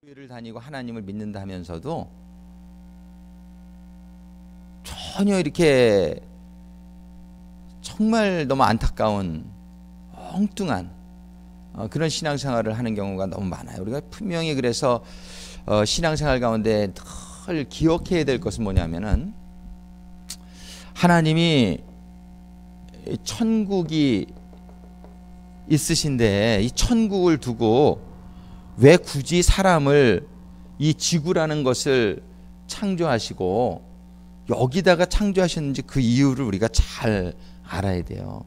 교회를 다니고 하나님을 믿는다 하면서도 전혀 이렇게 정말 너무 안타까운 엉뚱한 그런 신앙생활을 하는 경우가 너무 많아요. 우리가 분명히 그래서 신앙생활 가운데 늘 기억해야 될 것은 뭐냐면은 하나님이 천국이 있으신데 이 천국을 두고 왜 굳이 사람을 이 지구라는 것을 창조하시고 여기다가 창조하셨는지 그 이유를 우리가 잘 알아야 돼요.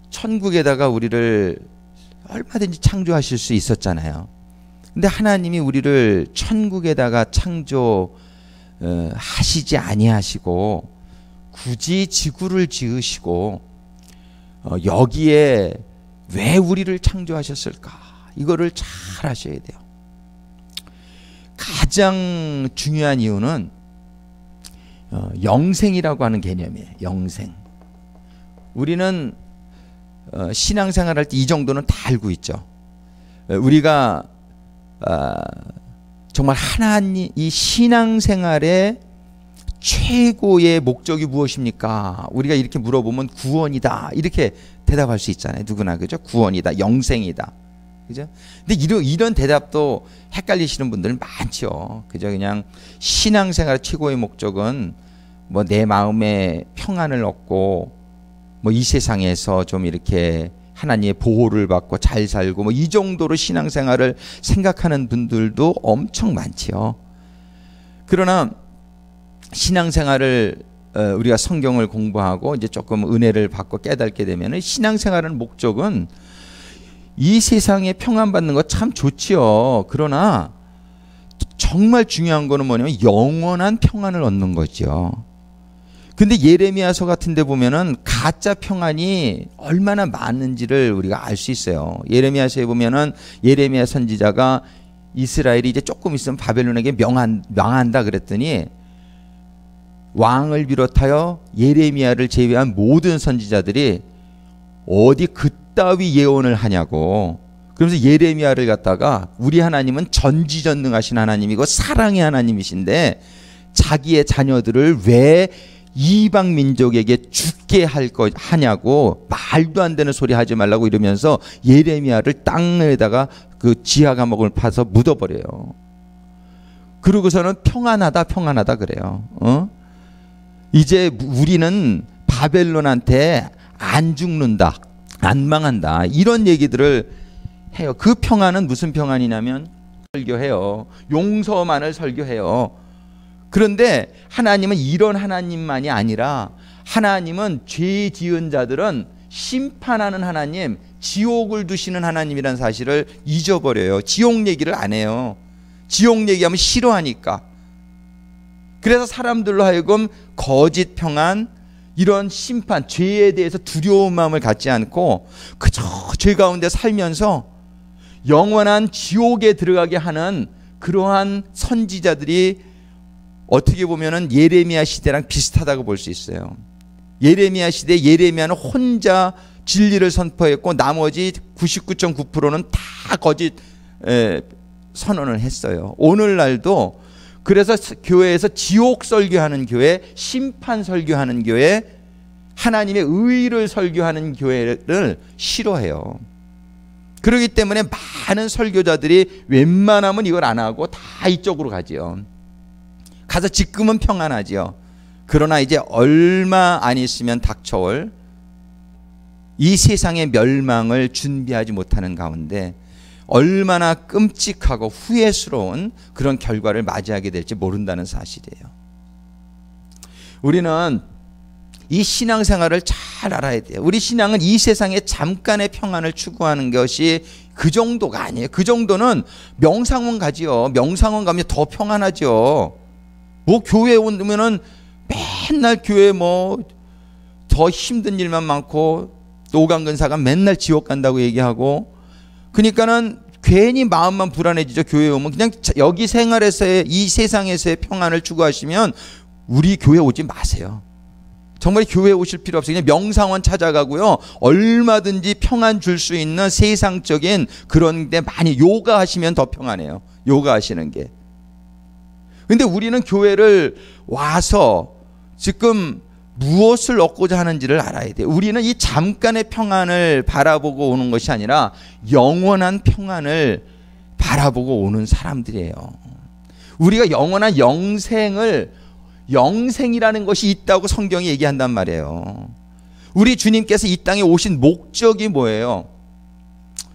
천국에다가 우리를 얼마든지 창조하실 수 있었잖아요. 근데 하나님이 우리를 천국에다가 창조하시지 아니하시고 굳이 지구를 지으시고 여기에 왜 우리를 창조하셨을까? 이거를 잘 아셔야 돼요. 가장 중요한 이유는 영생이라고 하는 개념이에요. 영생. 우리는 신앙생활할 때 이 정도는 다 알고 있죠. 우리가 정말 하나님 이 신앙생활의 최고의 목적이 무엇입니까? 우리가 이렇게 물어보면 구원이다 이렇게 대답할 수 있잖아요. 누구나 그죠? 구원이다, 영생이다, 그죠? 근데 이런 대답도 헷갈리시는 분들은 많죠. 그죠? 그냥 신앙생활의 최고의 목적은 뭐 내 마음에 평안을 얻고 뭐 이 세상에서 좀 이렇게 하나님의 보호를 받고 잘 살고 뭐 이 정도로 신앙생활을 생각하는 분들도 엄청 많지요. 그러나 신앙생활을 우리가 성경을 공부하고 이제 조금 은혜를 받고 깨닫게 되면 신앙생활의 목적은 이 세상에 평안 받는 거 참 좋지요. 그러나 정말 중요한 거는 뭐냐면 영원한 평안을 얻는 거죠. 근데 예레미야서 같은 데 보면은 가짜 평안이 얼마나 많은지를 우리가 알 수 있어요. 예레미야서에 보면은 예레미야 선지자가 이스라엘이 이제 조금 있으면 바벨론에게 망한다 그랬더니 왕을 비롯하여 예레미야를 제외한 모든 선지자들이 어디 그따위 예언을 하냐고. 그러면서 예레미야를 갖다가 우리 하나님은 전지전능하신 하나님이고 사랑의 하나님이신데 자기의 자녀들을 왜 이방 민족에게 죽게 하냐고 말도 안 되는 소리 하지 말라고 이러면서 예레미야를 땅에다가 그 지하 감옥을 파서 묻어버려요. 그러고서는 평안하다 그래요. 이제 우리는 바벨론한테 안 죽는다, 안 망한다 이런 얘기들을 해요. 그 평안은 무슨 평안이냐면 설교해요. 용서만을 설교해요. 그런데 하나님은 이런 하나님만이 아니라 하나님은 죄 지은 자들은 심판하는 하나님, 지옥을 두시는 하나님이라는 사실을 잊어버려요. 지옥 얘기를 안 해요. 지옥 얘기하면 싫어하니까. 그래서 사람들로 하여금 거짓 평안, 이런 심판, 죄에 대해서 두려운 마음을 갖지 않고 그저 죄 가운데 살면서 영원한 지옥에 들어가게 하는 그러한 선지자들이 어떻게 보면은 예레미야 시대랑 비슷하다고 볼 수 있어요. 예레미야 시대 예레미야는 혼자 진리를 선포했고 나머지 99.9%는 다 거짓 선언을 했어요. 오늘날도 그래서 교회에서 지옥 설교하는 교회, 심판 설교하는 교회, 하나님의 의를 설교하는 교회를 싫어해요. 그렇기 때문에 많은 설교자들이 웬만하면 이걸 안 하고 다 이쪽으로 가지요. 가서 지금은 평안하지요. 그러나 이제 얼마 안 있으면 닥쳐올 이 세상의 멸망을 준비하지 못하는 가운데 얼마나 끔찍하고 후회스러운 그런 결과를 맞이하게 될지 모른다는 사실이에요. 우리는 이 신앙생활을 잘 알아야 돼요. 우리 신앙은 이 세상에 잠깐의 평안을 추구하는 것이 그 정도가 아니에요. 그 정도는 명상원 가지요. 명상원 가면 더 평안하죠. 뭐 교회에 오면은 맨날 교회 뭐 더 힘든 일만 많고 노강근사가 맨날 지옥 간다고 얘기하고 그러니까는 괜히 마음만 불안해지죠. 교회에 오면 그냥 여기 생활에서의 이 세상에서의 평안을 추구하시면 우리 교회 오지 마세요. 정말 교회에 오실 필요 없어요. 그냥 명상원 찾아가고요. 얼마든지 평안 줄 수 있는 세상적인 그런 데 많이 요가 하시면 더 평안해요. 요가 하시는 게. 근데 우리는 교회를 와서 지금 무엇을 얻고자 하는지를 알아야 돼요. 우리는 이 잠깐의 평안을 바라보고 오는 것이 아니라 영원한 평안을 바라보고 오는 사람들이에요. 우리가 영원한 영생이라는 것이 있다고 성경이 얘기한단 말이에요. 우리 주님께서 이 땅에 오신 목적이 뭐예요?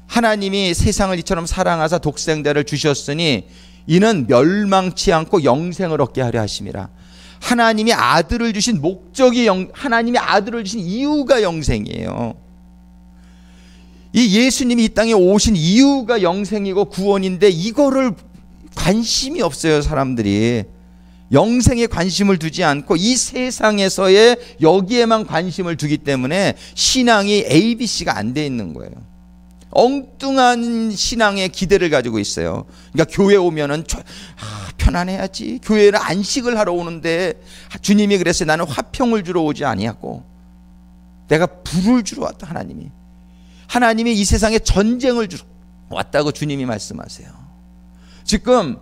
하나님이 세상을 이처럼 사랑하사 독생자를 주셨으니 이는 멸망치 않고 영생을 얻게 하려 하심이라. 하나님이 아들을 주신 목적이 하나님이 아들을 주신 이유가 영생이에요. 이 예수님이 이 땅에 오신 이유가 영생이고 구원인데 이거를 관심이 없어요. 사람들이 영생에 관심을 두지 않고 이 세상에서의 여기에만 관심을 두기 때문에 신앙이 ABC가 안 돼 있는 거예요. 엉뚱한 신앙의 기대를 가지고 있어요. 그러니까 교회 오면은 편안해야지. 교회는 안식을 하러 오는데 주님이 그랬어요. 나는 화평을 주러 오지 아니하고 내가 불을 주러 왔다. 하나님이 이 세상에 전쟁을 주러 왔다고 주님이 말씀하세요. 지금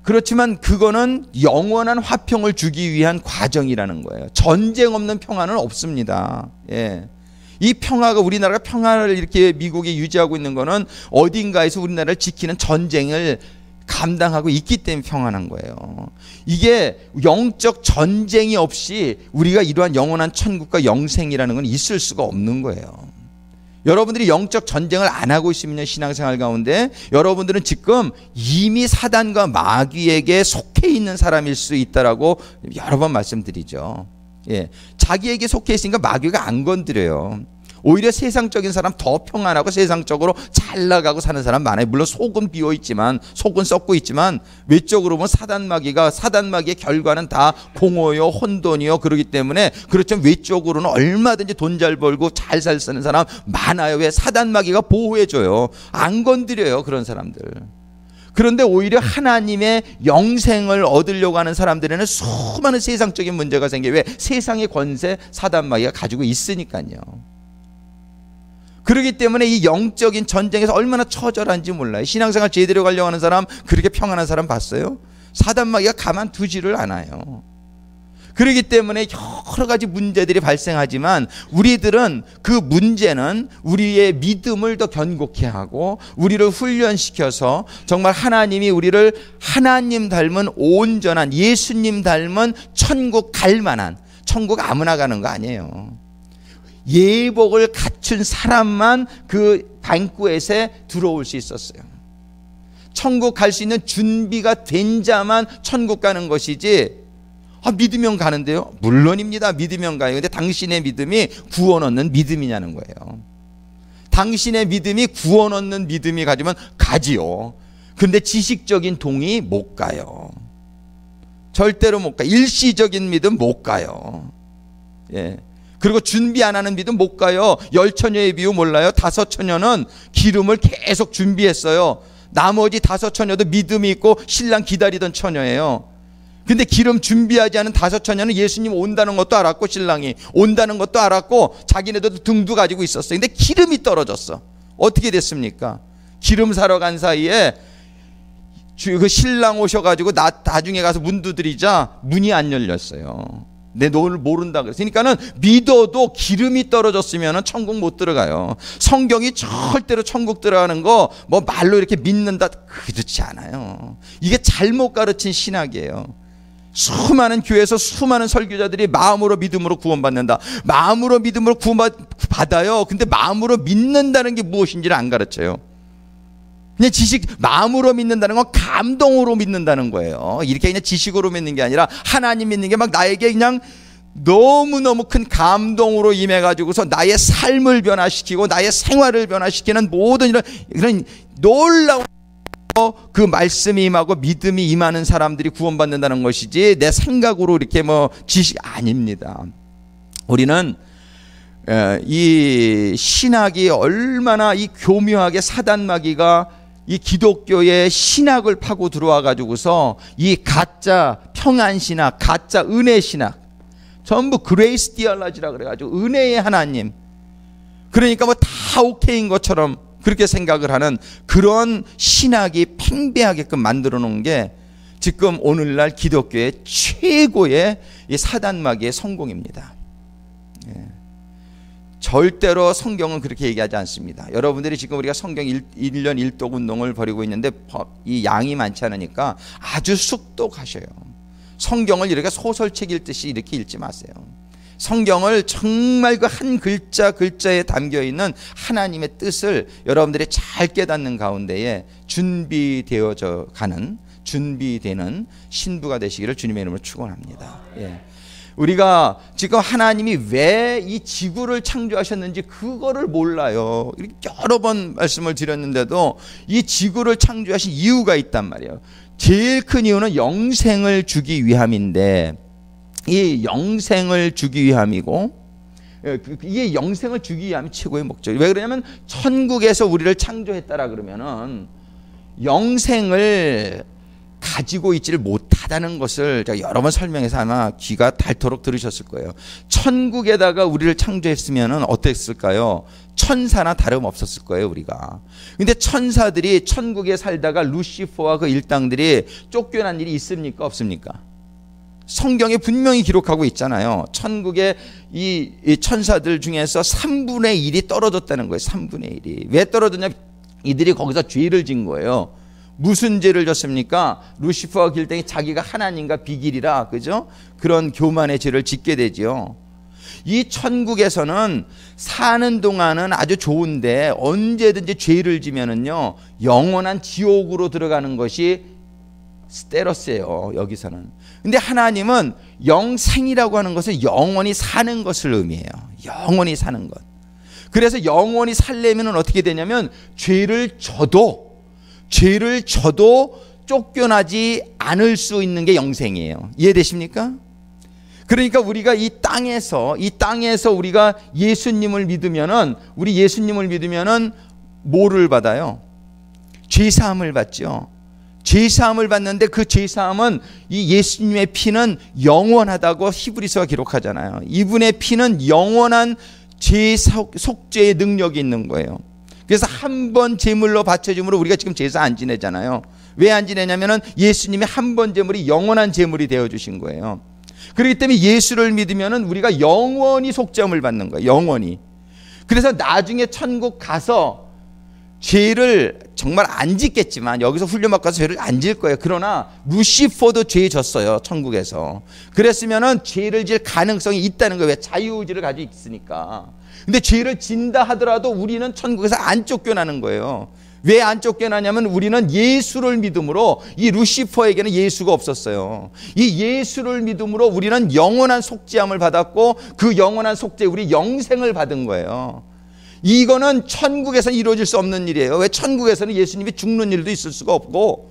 그렇지만 그거는 영원한 화평을 주기 위한 과정이라는 거예요. 전쟁 없는 평화는 없습니다. 예. 이 평화가 우리나라가 평화를 이렇게 미국이 유지하고 있는 거는 어딘가에서 우리나라를 지키는 전쟁을 감당하고 있기 때문에 평안한 거예요. 이게 영적 전쟁이 없이 우리가 이러한 영원한 천국과 영생이라는 건 있을 수가 없는 거예요. 여러분들이 영적 전쟁을 안 하고 있으면 신앙생활 가운데 여러분들은 지금 이미 사단과 마귀에게 속해 있는 사람일 수 있다라고 여러 번 말씀드리죠. 예, 자기에게 속해 있으니까 마귀가 안 건드려요. 오히려 세상적인 사람 더 평안하고 세상적으로 잘 나가고 사는 사람 많아요. 물론 속은 비어있지만, 속은 썩고 있지만 외적으로 보면 사단마귀의 결과는 다 공허요 혼돈이요. 그러기 때문에 그렇지만 외적으로는 얼마든지 돈 잘 벌고 잘 사는 사람 많아요. 왜? 사단마귀가 보호해줘요. 안 건드려요. 그런 사람들. 그런데 오히려 하나님의 영생을 얻으려고 하는 사람들에는 수많은 세상적인 문제가 생겨요. 왜? 세상의 권세 사단마귀가 가지고 있으니까요. 그렇기 때문에 이 영적인 전쟁에서 얼마나 처절한지 몰라요. 신앙생활 제대로 가려고 하는 사람, 그렇게 평안한 사람 봤어요? 사단마귀가 가만두지를 않아요. 그렇기 때문에 여러 가지 문제들이 발생하지만 우리들은 그 문제는 우리의 믿음을 더 견고케 하고 우리를 훈련시켜서 정말 하나님이 우리를 하나님 닮은 온전한 예수님 닮은 천국 갈 만한, 천국 아무나 가는 거 아니에요. 예복을 갖춘 사람만 그 방구에서 들어올 수 있었어요. 천국 갈 수 있는 준비가 된 자만 천국 가는 것이지, 믿으면 가는데요? 물론입니다. 믿으면 가요. 근데 당신의 믿음이 구원 얻는 믿음이냐는 거예요. 당신의 믿음이 구원 얻는 믿음이 가지면 가지요. 근데 지식적인 동의 못 가요. 절대로 못 가. 일시적인 믿음 못 가요. 예. 그리고 준비 안 하는 믿음 못 가요. 10처녀의 비유 몰라요? 5처녀는 기름을 계속 준비했어요. 나머지 5처녀도 믿음이 있고 신랑 기다리던 처녀예요. 근데 기름 준비하지 않은 5처녀는 예수님 온다는 것도 알았고 신랑이 온다는 것도 알았고 자기네들도 등도 가지고 있었어요. 근데 기름이 떨어졌어. 어떻게 됐습니까? 기름 사러 간 사이에 그 신랑 오셔가지고 나중에 가서 문 두드리자 문이 안 열렸어요. 내 너를 모른다 그랬으니까는 믿어도 기름이 떨어졌으면 천국 못 들어가요. 성경이 절대로 천국 들어가는 거 뭐 말로 이렇게 믿는다 그렇지 않아요. 이게 잘못 가르친 신학이에요. 수많은 교회에서 수많은 설교자들이 마음으로 믿음으로 구원받는다. 마음으로 믿음으로 구원받아요. 근데 마음으로 믿는다는 게 무엇인지를 안 가르쳐요. 그냥 마음으로 믿는다는 건 감동으로 믿는다는 거예요. 이렇게 그냥 지식으로 믿는 게 아니라 하나님 믿는 게 막 나에게 그냥 너무너무 큰 감동으로 임해가지고서 나의 삶을 변화시키고 나의 생활을 변화시키는 모든 이런 놀라운 그 말씀이 임하고 믿음이 임하는 사람들이 구원받는다는 것이지 내 생각으로 이렇게 지식 아닙니다. 우리는 이 신학이 얼마나 이 교묘하게 사단마귀가 이 기독교의 신학을 파고 들어와 가지고서 이 가짜 평안신학, 가짜 은혜신학, 전부 그레이스 디얼라지라 그래가지고 은혜의 하나님. 그러니까 뭐 다 오케이인 것처럼 그렇게 생각을 하는 그런 신학이 팽배하게끔 만들어 놓은 게 지금 오늘날 기독교의 최고의 이 사단마귀의 성공입니다. 예. 절대로 성경은 그렇게 얘기하지 않습니다. 여러분들이 지금 우리가 성경 1년 1독 운동을 벌이고 있는데 이 양이 많지 않으니까 아주 쑥독하셔요. 성경을 이렇게 소설책 읽듯이 이렇게 읽지 마세요. 성경을 정말 그 한 글자 글자에 담겨있는 하나님의 뜻을 여러분들이 잘 깨닫는 가운데에 준비되어져 가는, 준비되는 신부가 되시기를 주님의 이름으로 축원합니다. 예. 우리가 지금 하나님이 왜 이 지구를 창조하셨는지 그거를 몰라요. 이렇게 여러 번 말씀을 드렸는데도 이 지구를 창조하신 이유가 있단 말이에요. 제일 큰 이유는 영생을 주기 위함인데, 이 영생을 주기 위함이고, 이게 영생을 주기 위함이 최고의 목적이에요. 왜 그러냐면 천국에서 우리를 창조했다라 그러면은 영생을 가지고 있지를 못하다는 것을 제가 여러 번 설명해서 아마 귀가 닳도록 들으셨을 거예요. 천국에다가 우리를 창조했으면 어땠을까요? 천사나 다름없었을 거예요, 우리가. 근데 천사들이 천국에 살다가 루시퍼와 그 일당들이 쫓겨난 일이 있습니까? 없습니까? 성경에 분명히 기록하고 있잖아요. 천국의 이 천사들 중에서 3분의 1이 떨어졌다는 거예요. 3분의 1이. 왜 떨어졌냐? 이들이 거기서 죄를 진 거예요. 무슨 죄를 졌습니까? 루시퍼와 길등이 자기가 하나님과 비길이라, 그죠? 그런 교만의 죄를 짓게 되지요. 이 천국에서는 사는 동안은 아주 좋은데 언제든지 죄를 지면은요, 영원한 지옥으로 들어가는 것이 스테로스예요, 여기서는. 근데 하나님은 영생이라고 하는 것은 영원히 사는 것을 의미해요. 영원히 사는 것. 그래서 영원히 살려면 어떻게 되냐면 죄를 져도 쫓겨나지 않을 수 있는 게 영생이에요. 이해되십니까? 그러니까 우리가 이 땅에서 우리가 예수님을 믿으면은, 우리 예수님을 믿으면은 뭐를 받아요? 죄사함을 받죠. 죄사함을 받는데 그 죄사함은 이 예수님의 피는 영원하다고 히브리서가 기록하잖아요. 이분의 피는 영원한 죄 속죄의 능력이 있는 거예요. 그래서 한 번 제물로 바쳐줌으로 우리가 지금 제사 안 지내잖아요. 왜 안 지내냐면은 예수님이 한 번 제물이 영원한 제물이 되어 주신 거예요. 그렇기 때문에 예수를 믿으면은 우리가 영원히 속죄함을 받는 거예요. 영원히. 그래서 나중에 천국 가서 죄를 정말 안 짓겠지만, 여기서 훈련받고 가서 죄를 안 질 거예요. 그러나 루시퍼도 죄 졌어요, 천국에서. 그랬으면은 죄를 질 가능성이 있다는 거예요. 왜? 자유의지를 가지고 있으니까. 근데 죄를 진다 하더라도 우리는 천국에서 안 쫓겨나는 거예요. 왜 안 쫓겨나냐면 우리는 예수를 믿음으로, 이 루시퍼에게는 예수가 없었어요. 이 예수를 믿음으로 우리는 영원한 속죄함을 받았고, 그 영원한 속죄, 우리 영생을 받은 거예요. 이거는 천국에서는 이루어질 수 없는 일이에요. 왜? 천국에서는 예수님이 죽는 일도 있을 수가 없고,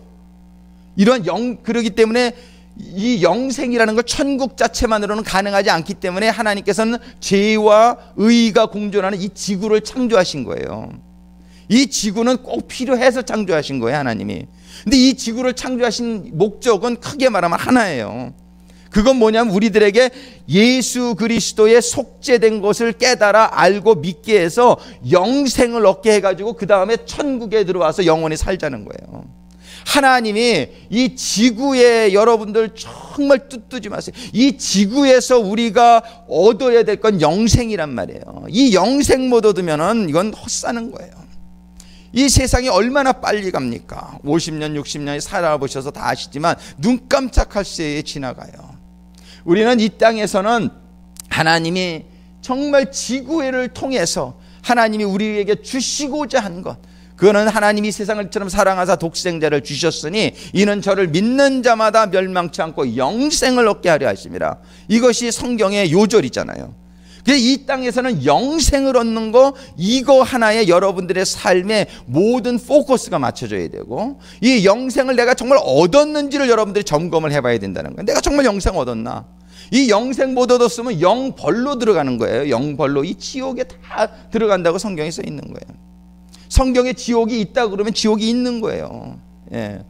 그러기 때문에 이 영생이라는 걸 천국 자체만으로는 가능하지 않기 때문에 하나님께서는 죄와 의가 공존하는 이 지구를 창조하신 거예요. 이 지구는 꼭 필요해서 창조하신 거예요, 하나님이. 근데 이 지구를 창조하신 목적은 크게 말하면 하나예요. 그건 뭐냐면 우리들에게 예수 그리스도의 속죄된 것을 깨달아 알고 믿게 해서 영생을 얻게 해가지고 그 다음에 천국에 들어와서 영원히 살자는 거예요. 하나님이 이 지구에, 여러분들 정말 뜻두지 마세요. 이 지구에서 우리가 얻어야 될 건 영생이란 말이에요. 이 영생 못 얻으면은 이건 헛사는 거예요. 이 세상이 얼마나 빨리 갑니까? 50년, 60년이 살아보셔서 다 아시지만 눈 깜짝할 새에 지나가요. 우리는 이 땅에서는 하나님이 정말 지구를 통해서 하나님이 우리에게 주시고자 한 것, 그거는 하나님이 세상을처럼 사랑하사 독생자를 주셨으니 이는 저를 믿는 자마다 멸망치 않고 영생을 얻게 하려 하심이라. 이것이 성경의 요절이잖아요. 이 땅에서는 영생을 얻는 거, 이거 하나에 여러분들의 삶에 모든 포커스가 맞춰져야 되고, 이 영생을 내가 정말 얻었는지를 여러분들이 점검을 해봐야 된다는 거예요. 내가 정말 영생 얻었나? 이 영생 못 얻었으면 영벌로 들어가는 거예요. 영벌로. 이 지옥에 다 들어간다고 성경에 써 있는 거예요. 성경에 지옥이 있다 그러면 지옥이 있는 거예요. 예.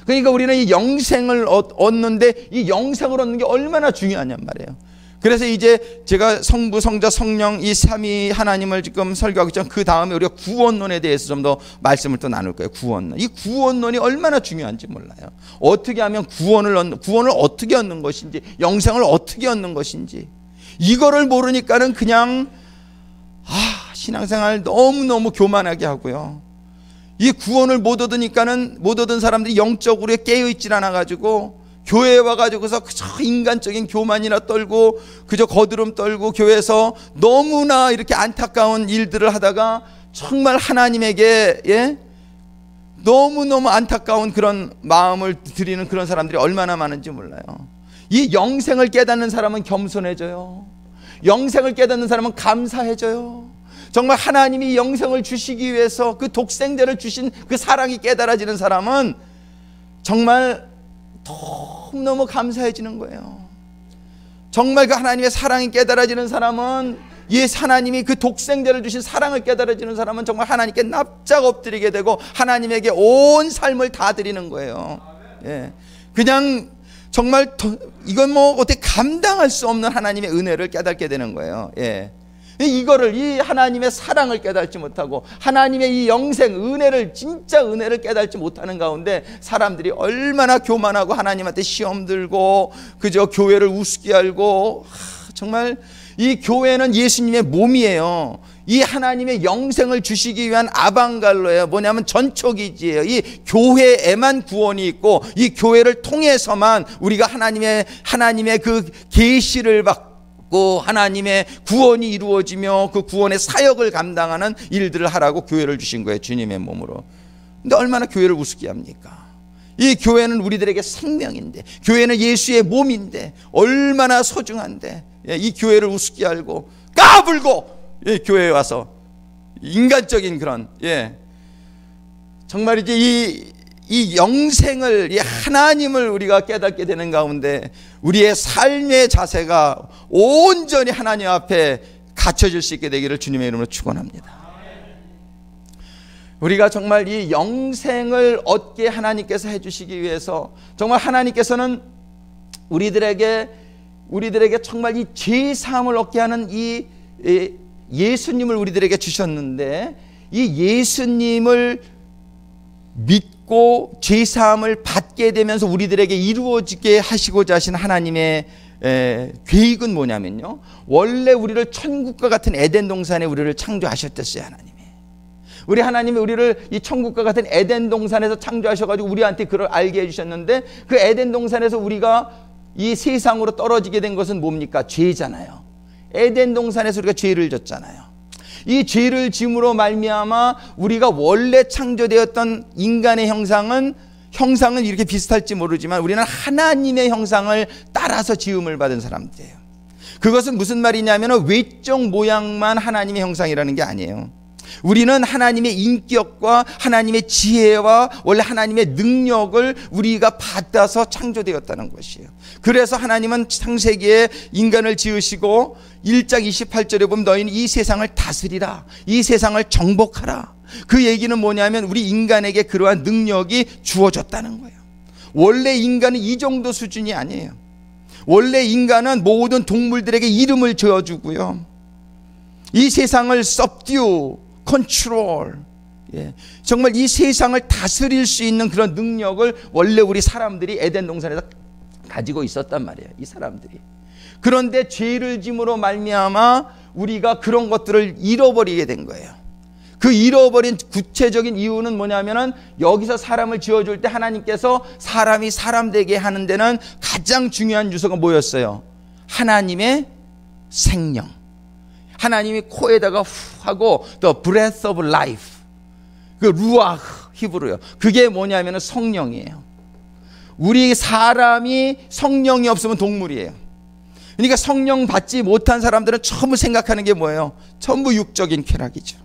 그러니까 우리는 이 영생을 얻는데 이 영생을 얻는 게 얼마나 중요하냔 말이에요. 그래서 이제 제가 성부, 성자, 성령 이 삼위 하나님을 지금 설교하고 있지만 그 다음에 우리가 구원론에 대해서 좀 더 말씀을 또 나눌 거예요. 구원론. 이 구원론이 얼마나 중요한지 몰라요. 어떻게 하면 구원을 어떻게 얻는 것인지, 영생을 어떻게 얻는 것인지, 이거를 모르니까는 그냥 신앙생활 너무너무 교만하게 하고요. 이 구원을 못 얻은 사람들이 영적으로 깨어있질 않아가지고 교회에 와가지고서 그저 인간적인 교만이나 떨고 그저 거드름 떨고 교회에서 너무나 이렇게 안타까운 일들을 하다가 정말 하나님에게 너무너무 안타까운 그런 마음을 드리는 그런 사람들이 얼마나 많은지 몰라요. 이 영생을 깨닫는 사람은 겸손해져요. 영생을 깨닫는 사람은 감사해져요. 정말 하나님이 영생을 주시기 위해서 그 독생자를 주신 그 사랑이 깨달아지는 사람은 정말 너무너무 감사해지는 거예요. 정말 그 하나님의 사랑이 깨달아지는 사람은, 이 하나님이 그 독생자를 주신 사랑을 깨달아지는 사람은 정말 하나님께 납작 엎드리게 되고 하나님에게 온 삶을 다 드리는 거예요. 그냥 정말 이건 뭐 어떻게 감당할 수 없는 하나님의 은혜를 깨닫게 되는 거예요. 이거를, 이 하나님의 사랑을 깨닫지 못하고 하나님의 이 영생 은혜를, 진짜 은혜를 깨닫지 못하는 가운데 사람들이 얼마나 교만하고 하나님한테 시험 들고 그저 교회를 우습게 알고, 정말 이 교회는 예수님의 몸이에요. 이 하나님의 영생을 주시기 위한 아방갈로예요. 뭐냐면 전초기지예요. 이 교회에만 구원이 있고 이 교회를 통해서만 우리가 하나님의 그 계시를 받고 하나님의 구원이 이루어지며 그 구원의 사역을 감당하는 일들을 하라고 교회를 주신 거예요. 주님의 몸으로. 근데 얼마나 교회를 우습게 합니까? 이 교회는 우리들에게 생명인데, 교회는 예수의 몸인데 얼마나 소중한데 이 교회를 우습게 알고 까불고 교회에 와서 인간적인 그런 정말 이제 이 영생을, 이 하나님을 우리가 깨닫게 되는 가운데 우리의 삶의 자세가 온전히 하나님 앞에 갖춰질 수 있게 되기를 주님의 이름으로 축원합니다. 우리가 정말 이 영생을 얻게 하나님께서 해주시기 위해서 정말 하나님께서는 우리들에게 정말 이 죄사함을 얻게 하는 이 예수님을 우리들에게 주셨는데, 이 예수님을 믿고 죄사함을 받게 되면서 우리들에게 이루어지게 하시고자 하신 하나님의 계획은 뭐냐면요, 원래 우리를 천국과 같은 에덴 동산에 우리를 창조하셨댔어요. 하나님이 우리를 이 천국과 같은 에덴 동산에서 창조하셔가지고 우리한테 그걸 알게 해주셨는데, 그 에덴 동산에서 우리가 이 세상으로 떨어지게 된 것은 뭡니까? 죄잖아요. 에덴 동산에서 우리가 죄를 졌잖아요. 이 죄를 지음으로 말미암아 우리가 원래 창조되었던 인간의 형상은 이렇게 비슷할지 모르지만 우리는 하나님의 형상을 따라서 지음을 받은 사람들이에요. 그것은 무슨 말이냐면 외적 모양만 하나님의 형상이라는 게 아니에요. 우리는 하나님의 인격과 하나님의 지혜와 원래 하나님의 능력을 우리가 받아서 창조되었다는 것이에요. 그래서 하나님은 창세기에 인간을 지으시고 1장 28절에 보면 너희는 이 세상을 다스리라, 이 세상을 정복하라. 그 얘기는 뭐냐면 우리 인간에게 그러한 능력이 주어졌다는 거예요. 원래 인간은 이 정도 수준이 아니에요. 원래 인간은 모든 동물들에게 이름을 지어주고요, 이 세상을 subdue, control, 정말 이 세상을 다스릴 수 있는 그런 능력을 원래 우리 사람들이 에덴 동산에서 가지고 있었단 말이에요. 이 사람들이. 그런데 죄를 짐으로 말미암아 우리가 그런 것들을 잃어버리게 된 거예요. 그 잃어버린 구체적인 이유는 뭐냐면은 여기서 사람을 지어줄 때 하나님께서 사람이 사람 되게 하는 데는 가장 중요한 요소가 뭐였어요? 하나님의 생명. 하나님이 코에다가 후 하고 the breath of life, 그 루아흐 히브리어요. 그게 뭐냐면은 성령이에요. 우리 사람이 성령이 없으면 동물이에요. 그러니까 성령 받지 못한 사람들은 전부 생각하는 게 뭐예요? 전부 육적인 쾌락이죠.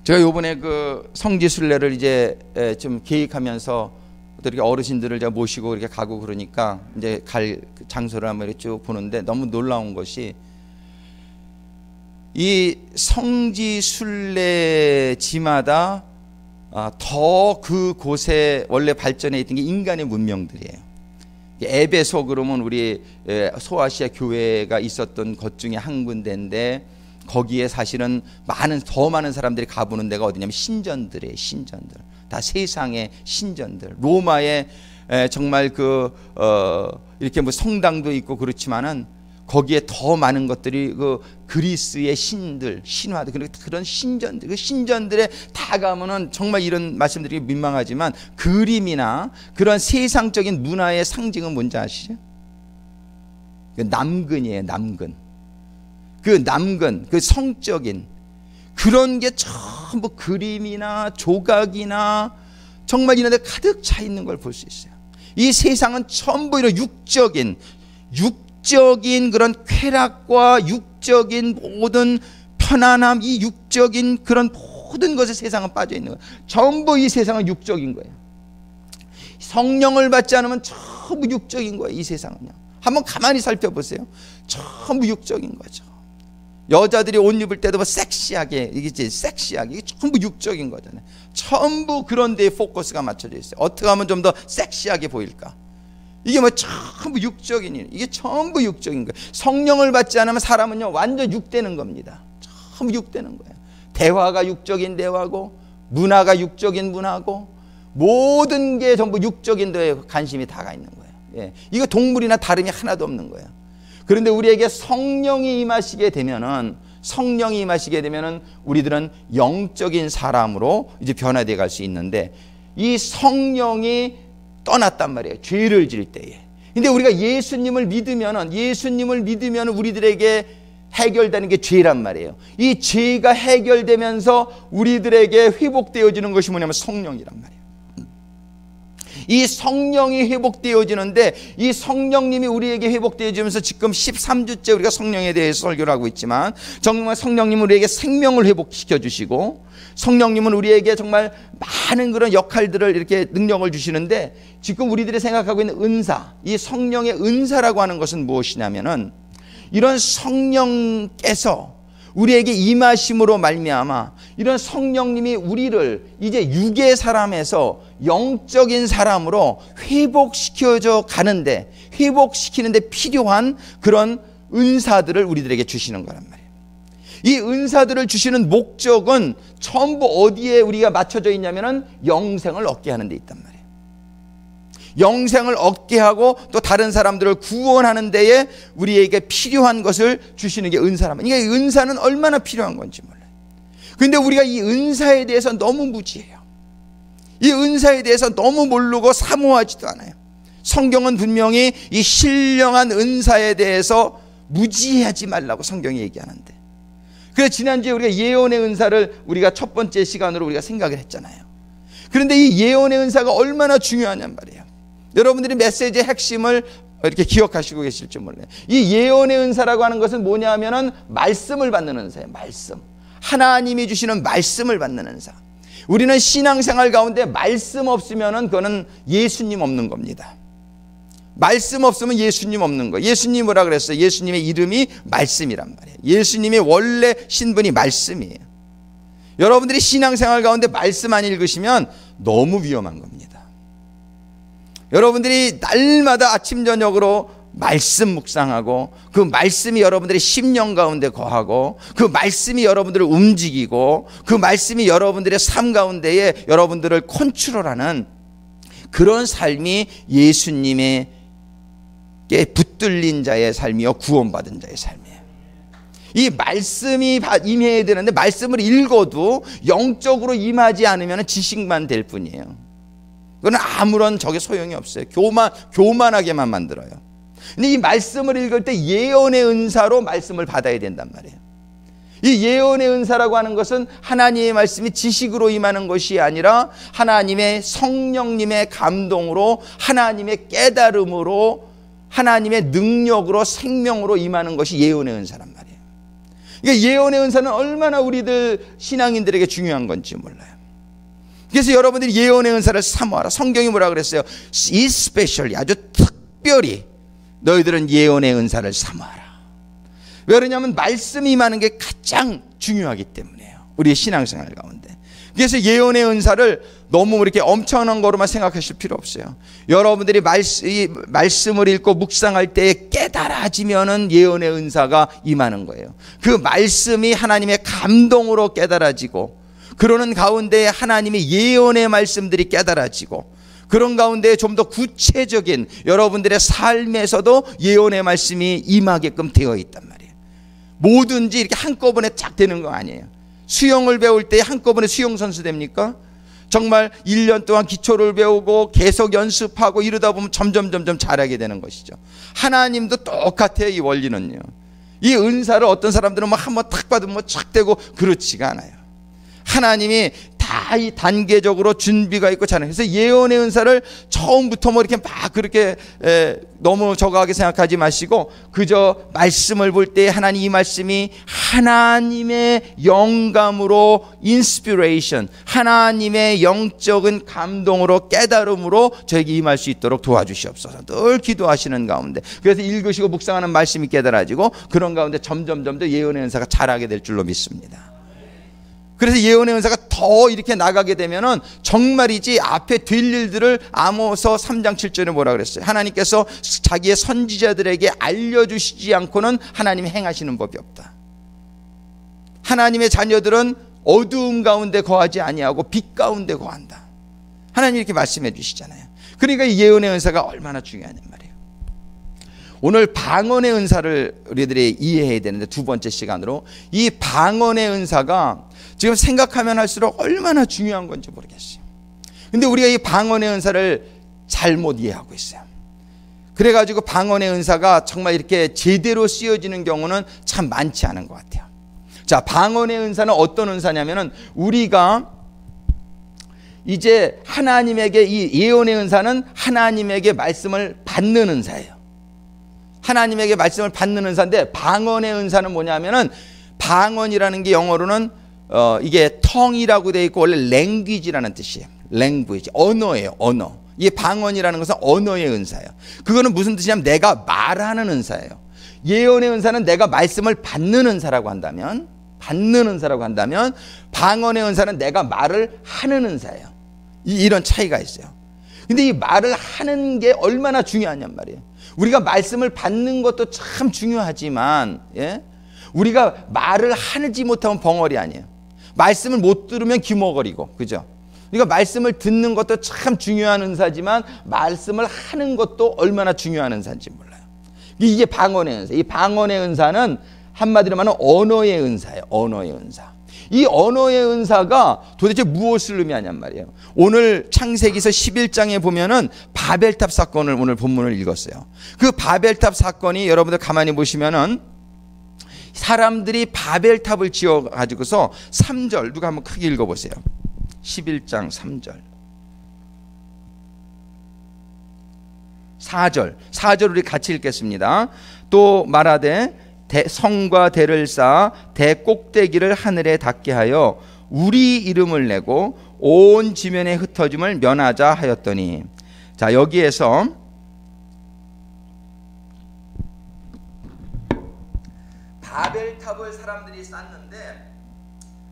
제가 요번에 그 성지순례를 이제 좀 계획하면서 이렇게 어르신들을 제가 모시고 이렇게 가고 그러니까 이제 갈 장소를 한번 이렇게 쭉 보는데 너무 놀라운 것이 이 성지순례지마다 더 그곳에 원래 발전해 있던 게 인간의 문명들이에요. 에베소 그러면 우리 소아시아 교회가 있었던 것 중에 한 군데인데, 거기에 사실은 더 많은 사람들이 가보는 데가 어디냐면 신전들이에요. 신전들. 다 세상의 신전들. 로마에 정말 이렇게 뭐 성당도 있고 그렇지만은 거기에 더 많은 것들이 그리스의 신들, 신화들, 그런 신전들, 그 신전들에 다 가면은 정말 이런 말씀드리기 민망하지만 그림이나 그런 세상적인 문화의 상징은 뭔지 아시죠? 남근이에요, 남근. 그 남근, 그 성적인 그런 게 전부 그림이나 조각이나 정말 이런 데 가득 차 있는 걸 볼 수 있어요. 이 세상은 전부 이런 육적인 그런 쾌락과 육적인 모든 편안함, 이 육적인 그런 모든 것에 세상은 빠져 있는 거예요. 전부 이 세상은 육적인 거예요. 성령을 받지 않으면 전부 육적인 거예요. 이 세상은요. 한번 가만히 살펴보세요. 전부 육적인 거죠. 여자들이 옷 입을 때도 뭐 섹시하게, 이게 전부 육적인 거잖아요. 전부 그런 데에 포커스가 맞춰져 있어요. 어떻게 하면 좀 더 섹시하게 보일까? 이게 뭐 전부 육적인 일, 이게 전부 육적인 거예요. 성령을 받지 않으면 사람은요 완전 육되는 겁니다. 전부 육되는 거예요. 대화가 육적인 대화고, 문화가 육적인 문화고, 모든 게 전부 육적인 데에 관심이 다 가 있는 거예요. 예. 이거 동물이나 다름이 하나도 없는 거예요. 그런데 우리에게 성령이 임하시게 되면은 우리들은 영적인 사람으로 이제 변화되어 갈 수 있는데, 이 성령이 떠났단 말이에요. 죄를 지을 때에. 근데 우리가 예수님을 믿으면 우리들에게 해결되는 게 죄란 말이에요. 이 죄가 해결되면서 우리들에게 회복되어지는 것이 뭐냐면 성령이란 말이에요. 이 성령이 회복되어지는데, 이 성령님이 우리에게 회복되어지면서 지금 13주째 우리가 성령에 대해서 설교를 하고 있지만, 정말 성령님은 우리에게 생명을 회복시켜 주시고, 성령님은 우리에게 정말 많은 그런 역할들을 이렇게 능력을 주시는데, 지금 우리들이 생각하고 있는 은사, 이 성령의 은사라고 하는 것은 무엇이냐면은, 이런 성령께서 우리에게 임하심으로 말미암아 이런 성령님이 우리를 이제 육의 사람에서 영적인 사람으로 회복시켜져 가는데, 회복시키는데 필요한 그런 은사들을 우리들에게 주시는 거란 말이에요. 이 은사들을 주시는 목적은 전부 어디에 우리가 맞춰져 있냐면은 영생을 얻게 하는 데 있단 말이에요. 영생을 얻게 하고 또 다른 사람들을 구원하는 데에 우리에게 필요한 것을 주시는 게 은사란 말이에요. 이게 은사는 얼마나 필요한 건지 몰라요. 그런데 우리가 이 은사에 대해서 너무 무지해요. 이 은사에 대해서 너무 모르고 사모하지도 않아요. 성경은 분명히 이 신령한 은사에 대해서 무지하지 말라고 성경이 얘기하는데, 그래서 지난주에 우리가 예언의 은사를 우리가 첫 번째 시간으로 우리가 생각을 했잖아요. 그런데 이 예언의 은사가 얼마나 중요하냔 말이에요. 여러분들이 메시지의 핵심을 이렇게 기억하시고 계실지 몰라요. 이 예언의 은사라고 하는 것은 뭐냐 하면은 말씀을 받는 은사예요. 말씀. 하나님이 주시는 말씀을 받는 은사. 우리는 신앙생활 가운데 말씀 없으면은 그거는 예수님 없는 겁니다. 말씀 없으면 예수님 없는 거예요. 예수님 뭐라 그랬어요? 예수님의 이름이 말씀이란 말이에요. 예수님의 원래 신분이 말씀이에요. 여러분들이 신앙생활 가운데 말씀 안 읽으시면 너무 위험한 겁니다. 여러분들이 날마다 아침 저녁으로 말씀 묵상하고, 그 말씀이 여러분들의 심령 가운데 거하고, 그 말씀이 여러분들을 움직이고, 그 말씀이 여러분들의 삶 가운데에 여러분들을 컨트롤하는 그런 삶이 예수님에게 붙들린 자의 삶이요, 구원받은 자의 삶이에요. 이 말씀이 임해야 되는데, 말씀을 읽어도 영적으로 임하지 않으면 지식만 될 뿐이에요. 그건 아무런 적의 소용이 없어요. 교만하게만 만들어요. 근데 이 말씀을 읽을 때 예언의 은사로 말씀을 받아야 된단 말이에요. 이 예언의 은사라고 하는 것은 하나님의 말씀이 지식으로 임하는 것이 아니라 하나님의 성령님의 감동으로, 하나님의 깨달음으로, 하나님의 능력으로, 생명으로 임하는 것이 예언의 은사란 말이에요. 그러니까 예언의 은사는 얼마나 우리들 신앙인들에게 중요한 건지 몰라요. 그래서 여러분들이 예언의 은사를 사모하라. 성경이 뭐라 그랬어요? Especially, 아주 특별히 너희들은 예언의 은사를 사모하라. 왜 그러냐면 말씀이 임하는 게 가장 중요하기 때문이에요. 우리의 신앙생활 가운데. 그래서 예언의 은사를 너무 이렇게 엄청난 거로만 생각하실 필요 없어요. 여러분들이 이 말씀을 읽고 묵상할 때에 깨달아지면은 예언의 은사가 임하는 거예요. 그 말씀이 하나님의 감동으로 깨달아지고, 그러는 가운데 하나님의 예언의 말씀들이 깨달아지고, 그런 가운데 좀 더 구체적인 여러분들의 삶에서도 예언의 말씀이 임하게끔 되어 있단 말이에요. 뭐든지 이렇게 한꺼번에 쫙 되는 거 아니에요. 수영을 배울 때 한꺼번에 수영 선수 됩니까? 정말 1년 동안 기초를 배우고 계속 연습하고 이러다 보면 점점 잘하게 되는 것이죠. 하나님도 똑같아요. 이 원리는요. 이 은사를 어떤 사람들은 뭐 한번 탁 받으면 뭐 쫙 되고 그렇지가 않아요. 하나님이 다 이 단계적으로 준비가 있고 잘해요. 그래서 예언의 은사를 처음부터 뭐 이렇게 막 그렇게 너무 저거하게 생각하지 마시고, 그저 말씀을 볼 때 하나님 이 말씀이 하나님의 영감으로 인스피레이션, 하나님의 영적인 감동으로 깨달음으로 저에게 임할 수 있도록 도와주시옵소서. 늘 기도하시는 가운데, 그래서 읽으시고 묵상하는 말씀이 깨달아지고, 그런 가운데 점점 더 예언의 은사가 자라게 될 줄로 믿습니다. 그래서 예언의 은사가 더 이렇게 나가게 되면은 정말이지 앞에 될 일들을 아모스 3장 7절에 뭐라 그랬어요? 하나님께서 자기의 선지자들에게 알려주시지 않고는 하나님이 행하시는 법이 없다. 하나님의 자녀들은 어두움 가운데 거하지 아니하고 빛 가운데 거한다. 하나님이 이렇게 말씀해 주시잖아요. 그러니까 이 예언의 은사가 얼마나 중요하냔 말이에요. 오늘 방언의 은사를 우리들이 이해해야 되는데, 두 번째 시간으로 이 방언의 은사가 지금 생각하면 할수록 얼마나 중요한 건지 모르겠어요. 근데 우리가 이 방언의 은사를 잘못 이해하고 있어요. 그래가지고 방언의 은사가 정말 이렇게 제대로 쓰여지는 경우는 참 많지 않은 것 같아요. 자, 방언의 은사는 어떤 은사냐면은, 우리가 이제 하나님에게, 이 예언의 은사는 하나님에게 말씀을 받는 은사예요. 하나님에게 말씀을 받는 은사인데, 방언의 은사는 뭐냐면은, 방언이라는 게 영어로는 이게 tongue이라고 되어 있고, 원래 language라는 뜻이에요. language, 언어예요. 언어. 이 방언이라는 것은 언어의 은사예요. 그거는 무슨 뜻이냐면 내가 말하는 은사예요. 예언의 은사는 내가 말씀을 받는 은사라고 한다면, 방언의 은사는 내가 말을 하는 은사예요. 이런 차이가 있어요. 근데 이 말을 하는 게 얼마나 중요하냔 말이에요. 우리가 말씀을 받는 것도 참 중요하지만, 우리가 말을 하지 못하면 벙어리 아니에요. 말씀을 못 들으면 귀머거리고, 그죠? 그러니까 말씀을 듣는 것도 참 중요한 은사지만, 말씀을 하는 것도 얼마나 중요한 은사인지 몰라요. 이게 방언의 은사. 이 방언의 은사는 한마디로 말하면 언어의 은사예요. 언어의 은사. 이 언어의 은사가 도대체 무엇을 의미하냔 말이에요. 오늘 창세기서 11장에 보면은 바벨탑 사건을, 오늘 본문을 읽었어요. 그 바벨탑 사건이 여러분들 가만히 보시면은, 사람들이 바벨탑을 지어 가지고서 3절, 누가 한번 크게 읽어보세요. 11장 3절 4절 우리 같이 읽겠습니다. 또 말하되 성과 대를 쌓아 대 꼭대기를 하늘에 닿게 하여 우리 이름을 내고 온 지면에 흩어짐을 면하자 하였더니, 자, 여기에서 바벨탑을 사람들이 쌓는데,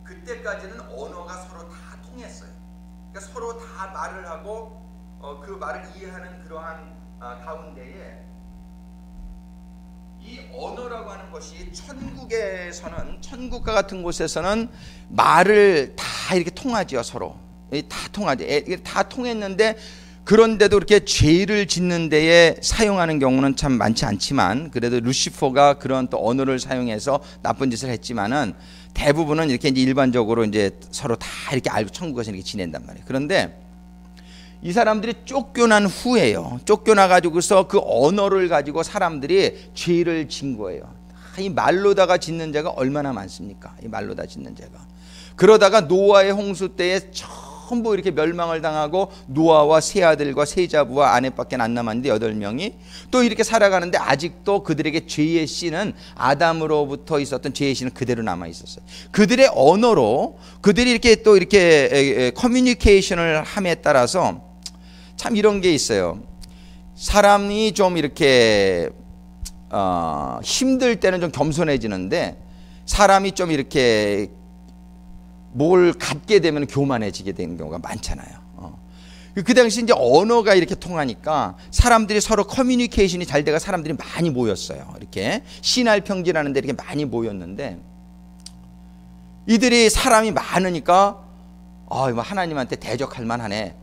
그때까지는 언어가 서로 다 통했어요. 그러니까 서로 다 말을 하고 그 말을 이해하는 그러한 가운데에, 이 언어라고 하는 것이 천국에서는, 천국과 같은 곳에서는 말을 다 이렇게 통하죠. 서로 다 통하죠. 다 통했는데, 그런데도 이렇게 죄를 짓는 데에 사용하는 경우는 참 많지 않지만, 그래도 루시퍼가 그런 또 언어를 사용해서 나쁜 짓을 했지만은, 대부분은 이렇게 이제 일반적으로 이제 서로 다 이렇게 알고 천국에서 이렇게 지낸단 말이에요. 그런데 이 사람들이 쫓겨난 후에요. 쫓겨나 가지고서 그 언어를 가지고 사람들이 죄를 진 거예요. 이 말로다가 짓는 죄가 얼마나 많습니까? 이 말로다 짓는 죄가. 그러다가 노아의 홍수 때에 전부 이렇게 멸망을 당하고, 노아와 세 아들과 세 자부와 아내밖에 안 남았는데 8명이 또 이렇게 살아가는데, 아직도 그들에게 죄의 씨는, 아담으로부터 있었던 죄의 씨는 그대로 남아 있었어요. 그들의 언어로 그들이 이렇게 또 이렇게 커뮤니케이션을 함에 따라서 참 이런 게 있어요. 사람이 좀 이렇게 힘들 때는 좀 겸손해지는데, 사람이 좀 이렇게 뭘 갖게 되면 교만해지게 되는 경우가 많잖아요. 그 당시 이제 언어가 이렇게 통하니까 사람들이 서로 커뮤니케이션이 잘 돼가 사람들이 많이 모였어요. 이렇게 신할평지라는 데 이렇게 많이 모였는데, 이들이 사람이 많으니까 하나님한테 대적할 만하네,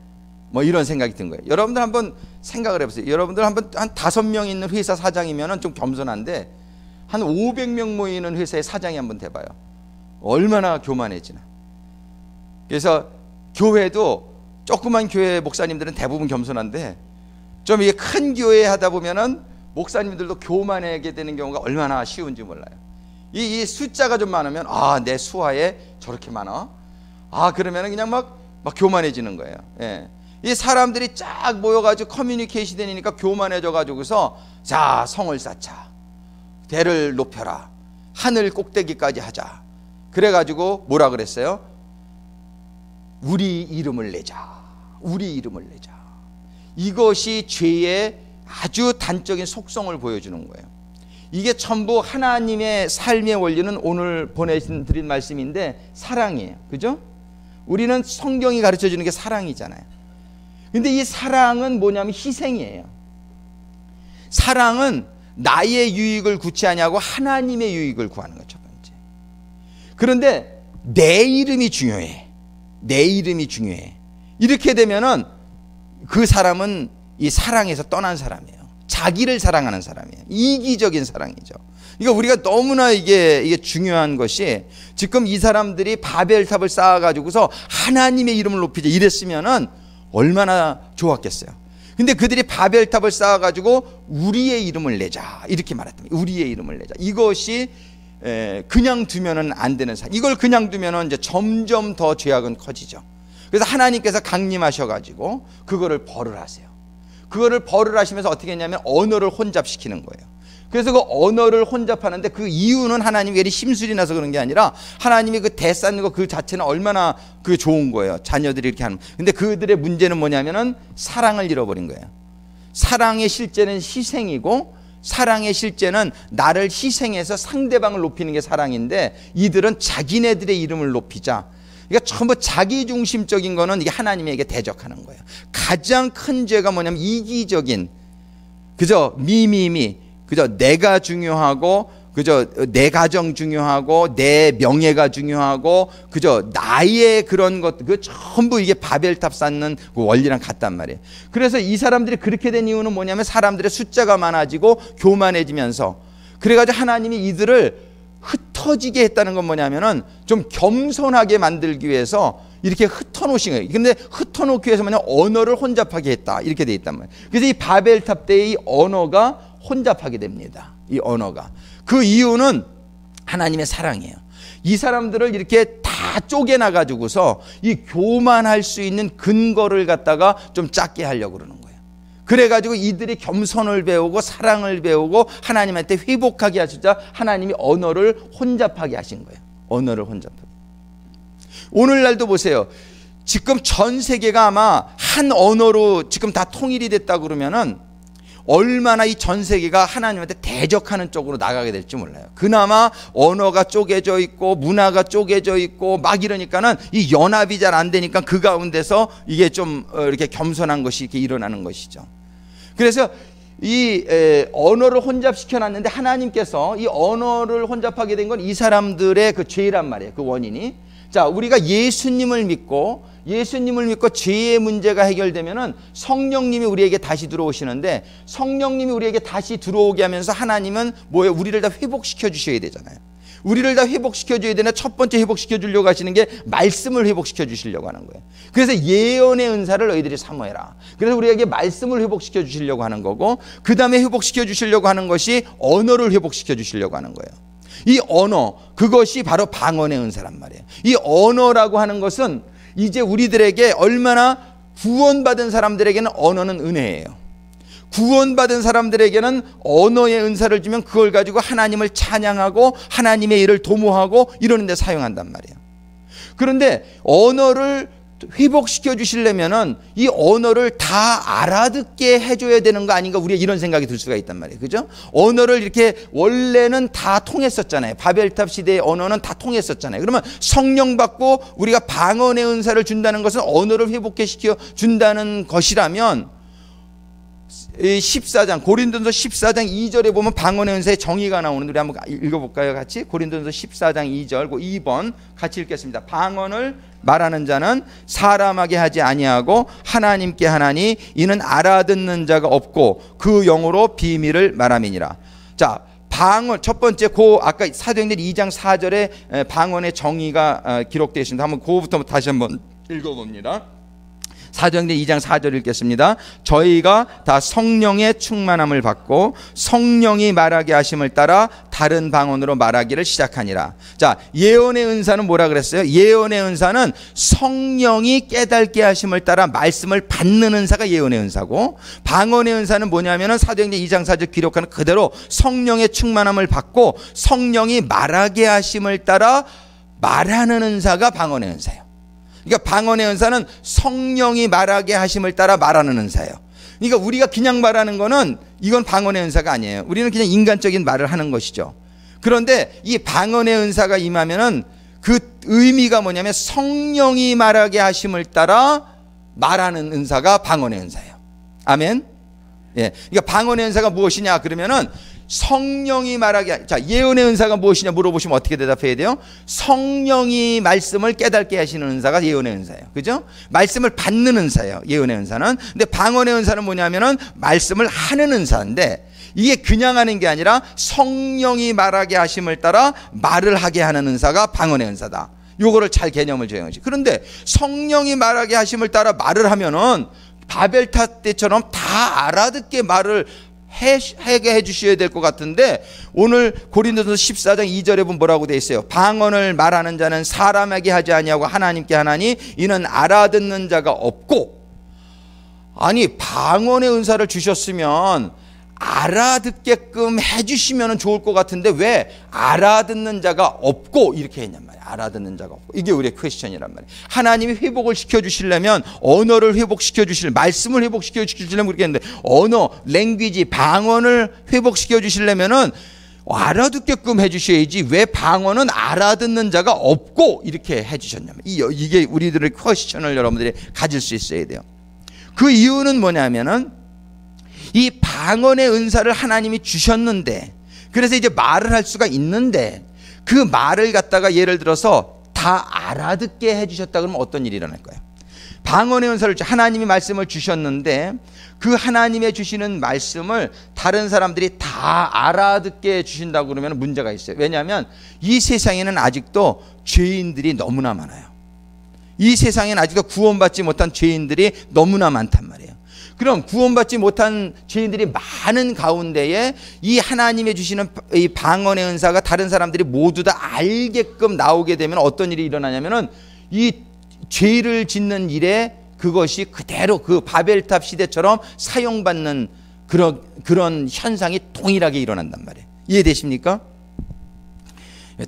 뭐 이런 생각이 든 거예요. 여러분들 한번 생각을 해보세요. 여러분들 한번 한 5명 있는 회사 사장이면은 좀 겸손한데, 한 500명 모이는 회사의 사장이 한번 돼봐요. 얼마나 교만해지나. 그래서 교회도, 조그만 교회 목사님들은 대부분 겸손한데, 좀 이게 큰 교회 하다 보면은 목사님들도 교만하게 되는 경우가 얼마나 쉬운지 몰라요. 이 숫자가 좀 많으면, 내 수하에 저렇게 많아? 그러면은 그냥 막 교만해지는 거예요. 예. 이 사람들이 쫙 모여가지고 커뮤니케이션이 되니까 교만해져가지고서, 자, 성을 쌓자, 대를 높여라, 하늘 꼭대기까지 하자. 그래가지고 뭐라 그랬어요? 우리 이름을 내자. 우리 이름을 내자. 이것이 죄의 아주 단적인 속성을 보여주는 거예요. 이게 전부 하나님의 삶의 원리는 오늘 보내드린 말씀인데 사랑이에요. 그죠? 우리는 성경이 가르쳐주는 게 사랑이잖아요. 근데 이 사랑은 뭐냐면 희생이에요. 사랑은 나의 유익을 구치 아니하고 하나님의 유익을 구하는 거죠. 첫 번째. 그런데 내 이름이 중요해. 내 이름이 중요해. 이렇게 되면은 그 사람은 이 사랑에서 떠난 사람이에요. 자기를 사랑하는 사람이에요. 이기적인 사랑이죠. 그러니까 우리가 너무나 이게 중요한 것이, 지금 이 사람들이 바벨탑을 쌓아가지고서 하나님의 이름을 높이자 이랬으면은 얼마나 좋았겠어요. 근데 그들이 바벨탑을 쌓아가지고 우리의 이름을 내자 이렇게 말했답니다. 우리의 이름을 내자. 이것이 그냥 두면은 안 되는 사람. 이걸 그냥 두면은 이제 점점 더 죄악은 커지죠. 그래서 하나님께서 강림하셔가지고 그거를 벌을 하세요. 그거를 벌을 하시면서 어떻게 했냐면 언어를 혼잡시키는 거예요. 그래서 그 언어를 혼잡하는데 그 이유는 하나님이 괜히 심술이 나서 그런 게 아니라 하나님이 그 대 쌓는 거 그 자체는 얼마나 그게 좋은 거예요. 자녀들이 이렇게 하는. 근데 그들의 문제는 뭐냐면은 사랑을 잃어버린 거예요. 사랑의 실제는 희생이고, 사랑의 실제는 나를 희생해서 상대방을 높이는 게 사랑인데, 이들은 자기네들의 이름을 높이자. 그러니까 전부 자기중심적인 거는 이게 하나님에게 대적하는 거예요. 가장 큰 죄가 뭐냐면 이기적인, 그저 그저 내가 중요하고, 그저 내 가정 중요하고, 내 명예가 중요하고, 그저 나의 그런 것, 그 전부 이게 바벨탑 쌓는 그 원리랑 같단 말이에요. 그래서 이 사람들이 그렇게 된 이유는 뭐냐면 사람들의 숫자가 많아지고 교만해지면서, 그래가지고 하나님이 이들을 흩어지게 했다는 건 뭐냐면은 좀 겸손하게 만들기 위해서 이렇게 흩어놓으신 거예요. 근데 흩어놓기 위해서 뭐냐, 언어를 혼잡하게 했다 이렇게 돼 있단 말이에요. 그래서 이 바벨탑 때의 이 언어가 혼잡하게 됩니다. 이 언어가. 그 이유는 하나님의 사랑이에요. 이 사람들을 이렇게 다 쪼개놔가지고서 이 교만할 수 있는 근거를 갖다가 좀 작게 하려고 그러는 거예요. 그래가지고 이들이 겸손을 배우고 사랑을 배우고 하나님한테 회복하게 하시자 하나님이 언어를 혼잡하게 하신 거예요. 언어를 혼잡하게. 오늘날도 보세요. 지금 전 세계가 아마 한 언어로 지금 다 통일이 됐다 그러면은 얼마나 이 전 세계가 하나님한테 대적하는 쪽으로 나가게 될지 몰라요. 그나마 언어가 쪼개져 있고 문화가 쪼개져 있고 막 이러니까는 이 연합이 잘 안 되니까 그 가운데서 이게 좀 이렇게 겸손한 것이 이렇게 일어나는 것이죠. 그래서 이 언어를 혼잡시켜 놨는데 하나님께서 이 언어를 혼잡하게 된 건 이 사람들의 그 죄란 말이에요. 그 원인이. 자, 우리가 예수님을 믿고 죄의 문제가 해결되면은 성령님이 우리에게 다시 들어오시는데, 성령님이 우리에게 다시 들어오게 하면서 하나님은 뭐예요? 우리를 다 회복시켜 주셔야 되잖아요. 우리를 다 회복시켜 줘야 되나? 첫 번째 회복시켜 주려고 하시는 게 말씀을 회복시켜 주시려고 하는 거예요. 그래서 예언의 은사를 너희들이 사모해라. 그래서 우리에게 말씀을 회복시켜 주시려고 하는 거고, 그 다음에 회복시켜 주시려고 하는 것이 언어를 회복시켜 주시려고 하는 거예요. 이 언어, 그것이 바로 방언의 은사란 말이에요. 이 언어라고 하는 것은 이제 우리들에게 얼마나 구원받은 사람들에게는 언어는 은혜예요. 구원받은 사람들에게는 언어의 은사를 주면 그걸 가지고 하나님을 찬양하고 하나님의 일을 도모하고 이러는 데 사용한단 말이에요. 그런데 언어를 회복시켜 주시려면은 이 언어를 다 알아듣게 해줘야 되는 거 아닌가, 우리가 이런 생각이 들 수가 있단 말이에요. 그죠? 언어를 이렇게 원래는 다 통했었잖아요. 바벨탑 시대의 언어는 다 통했었잖아요. 그러면 성령 받고 우리가 방언의 은사를 준다는 것은 언어를 회복시켜 준다는 것이라면, 14장 고린도전서 14장 2절에 보면 방언의 은사의 정의가 나오는데 우리 한번 읽어볼까요? 같이 고린도전서 14장 2절 2번 같이 읽겠습니다. 방언을 말하는 자는 사람에게 하지 아니하고 하나님께 하나니 이는 알아듣는 자가 없고 그 영으로 비밀을 말함이니라. 자, 방언 첫 번째 아까 사도행전 2장 4절에 방언의 정의가 기록되어 있습니다. 한번 그거부터 다시 한번 읽어봅니다. 사도행전 2장 4절 읽겠습니다. 저희가 다 성령의 충만함을 받고 성령이 말하게 하심을 따라 다른 방언으로 말하기를 시작하니라. 자, 예언의 은사는 뭐라 그랬어요? 예언의 은사는 성령이 깨닫게 하심을 따라 말씀을 받는 은사가 예언의 은사고, 방언의 은사는 뭐냐면은 사도행전 2장 4절 기록하는 그대로 성령의 충만함을 받고 성령이 말하게 하심을 따라 말하는 은사가 방언의 은사예요. 그러니까 방언의 은사는 성령이 말하게 하심을 따라 말하는 은사예요. 그러니까 우리가 그냥 말하는 거는 이건 방언의 은사가 아니에요. 우리는 그냥 인간적인 말을 하는 것이죠. 그런데 이 방언의 은사가 임하면은 그 의미가 뭐냐면 성령이 말하게 하심을 따라 말하는 은사가 방언의 은사예요. 아멘. 예. 그러니까 방언의 은사가 무엇이냐 그러면은 성령이 말하게, 자, 예언의 은사가 무엇이냐 물어보시면 어떻게 대답해야 돼요? 성령이 말씀을 깨닫게 하시는 은사가 예언의 은사예요. 그죠? 말씀을 받는 은사예요, 예언의 은사는. 근데 방언의 은사는 뭐냐면은 말씀을 하는 은사인데, 이게 그냥 하는 게 아니라 성령이 말하게 하심을 따라 말을 하게 하는 은사가 방언의 은사다. 요거를 잘 개념을 줘야지. 그런데 성령이 말하게 하심을 따라 말을 하면은 바벨탑 때처럼 다 알아듣게 말을 하게 해주셔야 될 것 같은데, 오늘 고린도전서 14장 2절에 보면 뭐라고 되어 있어요? 방언을 말하는 자는 사람에게 하지 아니하고 하나님께 하나니 이는 알아듣는 자가 없고. 아니, 방언의 은사를 주셨으면 알아듣게끔 해주시면 좋을 것 같은데 왜 알아듣는 자가 없고 이렇게 했냔 말이에요. 알아듣는 자가 없고. 이게 우리의 퀘스천이란 말이에요. 하나님이 회복을 시켜주시려면 언어를 회복시켜주시려면, 말씀을 회복시켜주시려면 그렇겠는데, 언어, 랭귀지, 방언을 회복시켜주시려면은 알아듣게끔 해주셔야지 왜 방언은 알아듣는 자가 없고 이렇게 해주셨냐면, 이게 우리들의 퀘스천을 여러분들이 가질 수 있어야 돼요. 그 이유는 뭐냐면은 이 방언의 은사를 하나님이 주셨는데, 그래서 이제 말을 할 수가 있는데, 그 말을 갖다가 예를 들어서 다 알아듣게 해주셨다 그러면 어떤 일이 일어날 거예요? 방언의 은사를 하나님이 말씀을 주셨는데 그 하나님의 주시는 말씀을 다른 사람들이 다 알아듣게 해주신다고 그러면 문제가 있어요. 왜냐하면 이 세상에는 아직도 죄인들이 너무나 많아요. 이 세상에는 아직도 구원받지 못한 죄인들이 너무나 많단 말이에요. 그럼 구원받지 못한 죄인들이 많은 가운데에 이 하나님의 주시는 이 방언의 은사가 다른 사람들이 모두 다 알게끔 나오게 되면 어떤 일이 일어나냐면은 이 죄를 짓는 일에 그것이 그대로 그 바벨탑 시대처럼 사용받는 그런 현상이 동일하게 일어난단 말이에요. 이해되십니까?